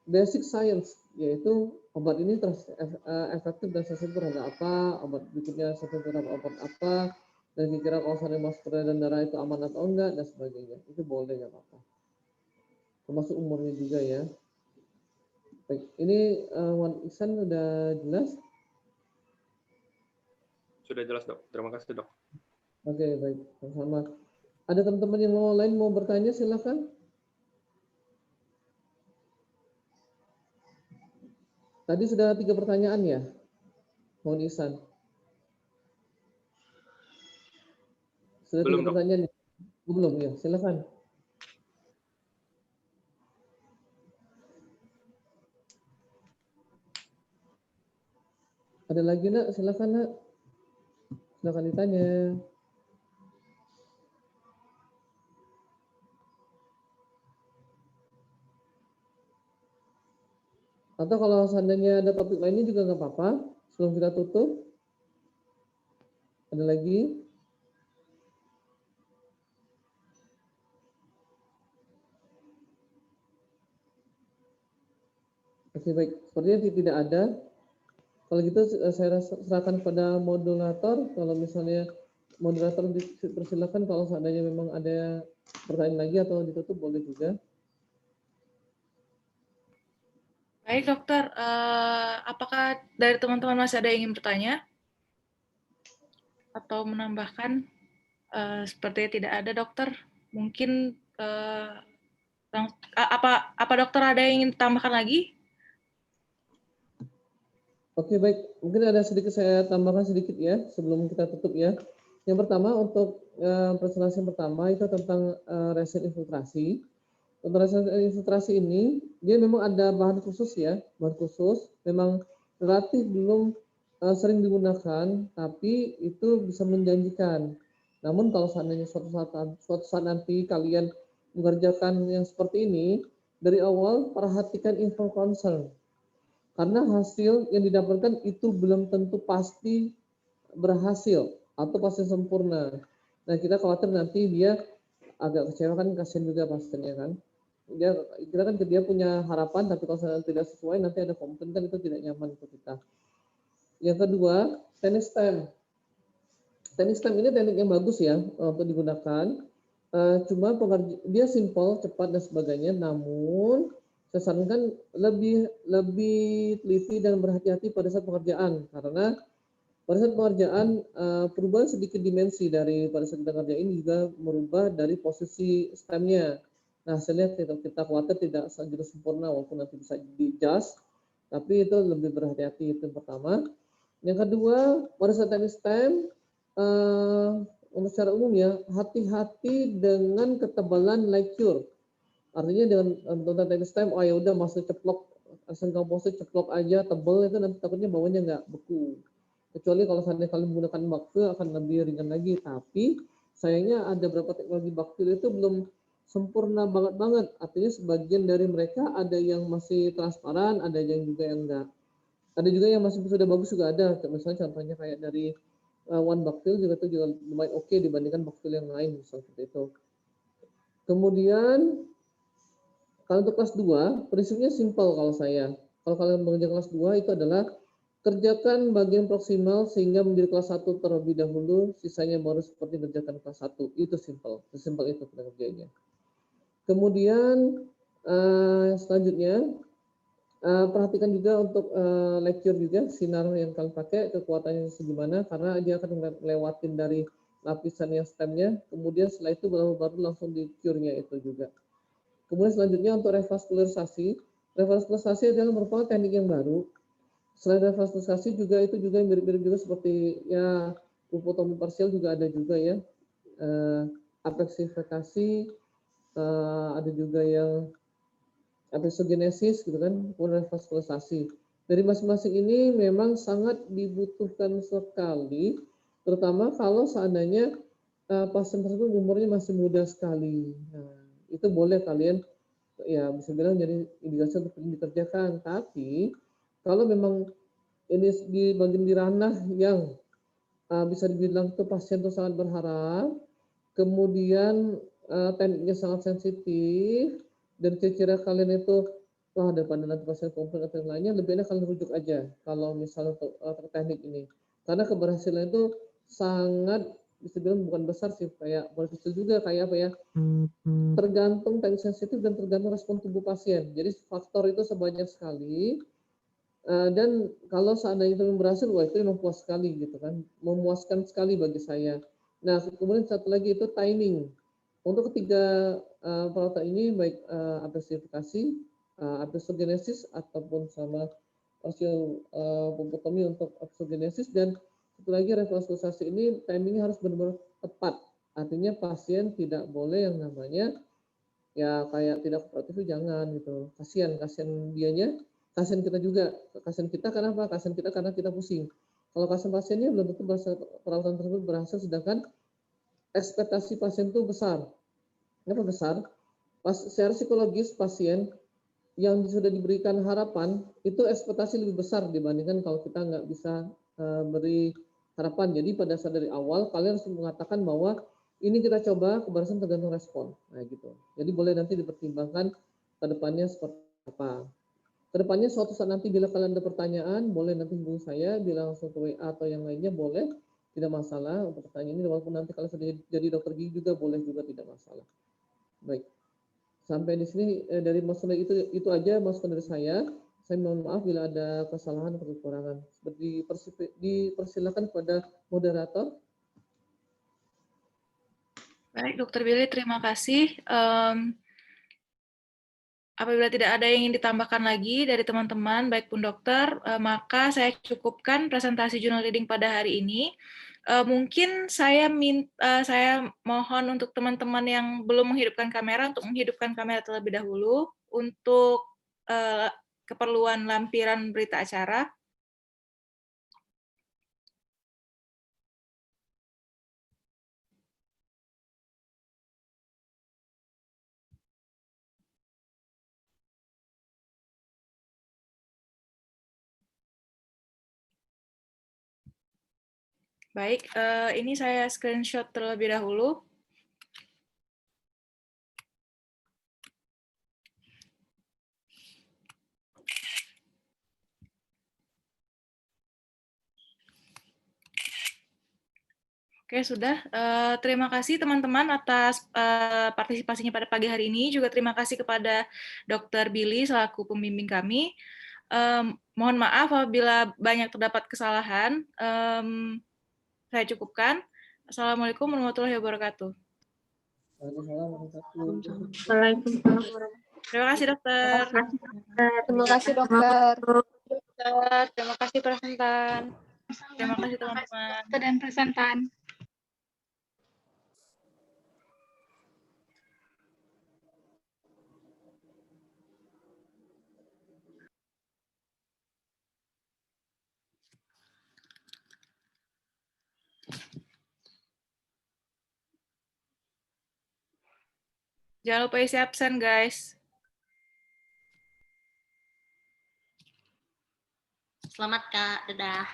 Speaker 4: basic science, yaitu obat ini efektif dan sensitif terhadap apa, obat berikutnya sensitif terhadap obat apa, dan kira-kira kalau misalnya masuk ke dalam darah itu aman atau enggak, dan sebagainya. Itu boleh, nggak apa-apa. Termasuk umurnya juga ya. Baik, ini Wan Ihsan udah jelas?
Speaker 3: Sudah jelas dok, terima kasih dok.
Speaker 4: Oke, baik, sama-sama. Ada teman-teman yang lain mau bertanya, silakan. Tadi sudah 3 pertanyaan ya, Mohon Ihsan. Sudah
Speaker 3: Belum,
Speaker 4: 3 pertanyaan? Belum ya, silakan. Ada lagi nak, silakan nak. Silakan ditanya. Atau kalau seandainya ada topik lainnya juga nggak apa-apa. Sebelum kita tutup. Ada lagi? Oke, baik. Sepertinya tidak ada. Kalau gitu saya serahkan pada modulator. Kalau misalnya moderator dipersilakan kalau seandainya memang ada pertanyaan lagi atau ditutup boleh juga.
Speaker 1: Baik dokter, apakah dari teman-teman masih ada yang ingin bertanya? Atau menambahkan? Sepertinya tidak ada dokter. Mungkin apa dokter ada yang ingin ditambahkan lagi?
Speaker 4: Oke, baik. Mungkin ada sedikit saya tambahkan sedikit ya sebelum kita tutup ya. Yang pertama untuk presentasi yang pertama itu tentang resin infiltrasi. Untuk resin infiltrasi ini dia memang ada bahan khusus ya, bahan khusus. Memang relatif belum sering digunakan, tapi itu bisa menjanjikan. Namun kalau seandainya suatu saat nanti kalian mengerjakan yang seperti ini, dari awal perhatikan info concern. Karena hasil yang didapatkan itu belum tentu pasti berhasil atau pasti sempurna. Nah, kita khawatir nanti dia agak kecewa kan, kasihan juga pasiennya kan. Kita kan dia punya harapan, tapi kalau tidak sesuai nanti ada komplain kan, itu tidak nyaman untuk kita. Yang kedua, tennis time. Tennis time ini teknik yang bagus ya untuk digunakan. Cuma dia simple, cepat dan sebagainya. Namun saya sarankan lebih teliti dan berhati-hati pada saat pengerjaan, karena pada saat pengerjaan perubahan sedikit dimensi dari pada saat kita kerja ini juga merubah dari posisi stemnya. Nah, saya lihat kita khawatir tidak segitu sempurna walaupun nanti bisa di-adjust, tapi itu lebih berhati-hati, itu yang pertama. Yang kedua, pada saat tennis stem untuk secara umum ya, hati-hati dengan ketebalan light cure. Artinya dengan untuk tennis stem, oh ya udah masuk ceplok, asal komposit ceplok aja tebel, itu nanti takutnya bawahnya nggak beku. Kecuali kalau seandainya kalian menggunakan baktil akan lebih ringan lagi. Tapi sayangnya ada beberapa teknologi baktil itu belum sempurna banget. Artinya sebagian dari mereka ada yang masih transparan, ada yang juga yang enggak. Ada juga yang masih sudah bagus juga ada. Misalnya contohnya kayak dari One Backfill juga itu juga lumayan oke dibandingkan backfill yang lain misalnya seperti itu. Kemudian kalau untuk kelas 2, prinsipnya simpel kalau saya. Kalau kalian mengerjakan kelas 2 itu adalah kerjakan bagian proksimal sehingga menjadi kelas 1 terlebih dahulu, sisanya baru seperti kerjakan kelas 1. Itu simpel, sesimpel itu pengerjaannya. Kemudian selanjutnya perhatikan juga untuk lecture juga, sinar yang kalian pakai, kekuatannya segimana, karena dia akan lewatin dari lapisan yang stemnya, kemudian setelah itu baru langsung di cure-nya itu juga. Kemudian selanjutnya untuk revaskularisasi. Revaskularisasi adalah merupakan teknik yang baru. Selain revaskularisasi juga itu juga mirip-mirip juga seperti ya pupotomi parsial juga ada juga ya. Apexifikasi, ada juga yang apexigenesis gitu kan, kemudian revaskularisasi. Dari masing-masing ini memang sangat dibutuhkan sekali, terutama kalau seandainya pasien tersebut umurnya masih muda sekali. Nah, itu boleh kalian ya bisa bilang jadi indikasi untuk dikerjakan. Tapi kalau memang ini di bagian di ranah yang bisa dibilang itu pasien itu sangat berharap, kemudian tekniknya sangat sensitif, dan kira-kira kalian itu wah daripada nanti pasien komplain atau yang lainnya, lebih enak kalian rujuk aja kalau misalnya untuk teknik ini, karena keberhasilan itu sangat bisa bilang bukan besar sih, kayak boleh kecil juga, kayak apa ya, tergantung teknik sensitif dan tergantung respon tubuh pasien. Jadi faktor itu sebanyak sekali, dan kalau seandainya itu berhasil, wah itu memang puas sekali gitu kan, memuaskan sekali bagi saya. Nah kemudian satu lagi itu timing. Untuk ketiga perawatan ini baik apexifikasi, apexigenesis ataupun sama partial pupotomi untuk apexigenesis, dan satu lagi revaskularisasi ini timingnya harus benar-benar tepat. Artinya pasien tidak boleh yang namanya ya kayak tidak kooperatif, jangan gitu. Kasihan dianya, kasihan kita juga. Kasihan kita karena apa? Kasihan kita karena kita pusing. Kalau kasihan pasiennya belum tentu perawatan tersebut berhasil, sedangkan ekspektasi pasien itu besar. Kenapa besar? Secara psikologis pasien yang sudah diberikan harapan itu ekspektasi lebih besar dibandingkan kalau kita nggak bisa beri harapan. Jadi pada saat dari awal kalian harus mengatakan bahwa ini kita coba, keberhasilan tergantung respon. Nah gitu. Jadi boleh nanti dipertimbangkan ke depannya seperti apa. Kedepannya suatu saat nanti bila kalian ada pertanyaan, boleh nanti hubungi saya, bila langsung ke WA atau yang lainnya boleh, tidak masalah untuk pertanyaan ini. Walaupun nanti kalau sudah jadi dokter gigi juga boleh juga, tidak masalah. Baik, sampai di sini dari masalah itu aja masukan dari saya. Saya mohon maaf bila ada kesalahan atau kekurangan. Dipersilakan kepada moderator.
Speaker 1: Baik, Dokter Billy, terima kasih. Apabila tidak ada yang ingin ditambahkan lagi dari teman-teman, baik pun dokter, maka saya cukupkan presentasi journal reading pada hari ini. Mungkin saya mohon untuk teman-teman yang belum menghidupkan kamera untuk menghidupkan kamera terlebih dahulu untuk keperluan lampiran berita acara. Baik, ini saya screenshot terlebih dahulu. Oke, sudah. Terima kasih teman-teman atas partisipasinya pada pagi hari ini. Juga terima kasih kepada Dr. Billy selaku pembimbing kami. Mohon maaf apabila banyak terdapat kesalahan. Saya cukupkan. Assalamualaikum warahmatullahi wabarakatuh.
Speaker 7: Waalaikumsalam.
Speaker 1: Terima kasih, dokter.
Speaker 2: Terima kasih, dokter.
Speaker 1: Terima kasih, presentan. Terima kasih, teman-teman.
Speaker 5: Dan presentan.
Speaker 1: Jangan lupa isi absen, guys.
Speaker 11: Selamat, Kak. Dadah.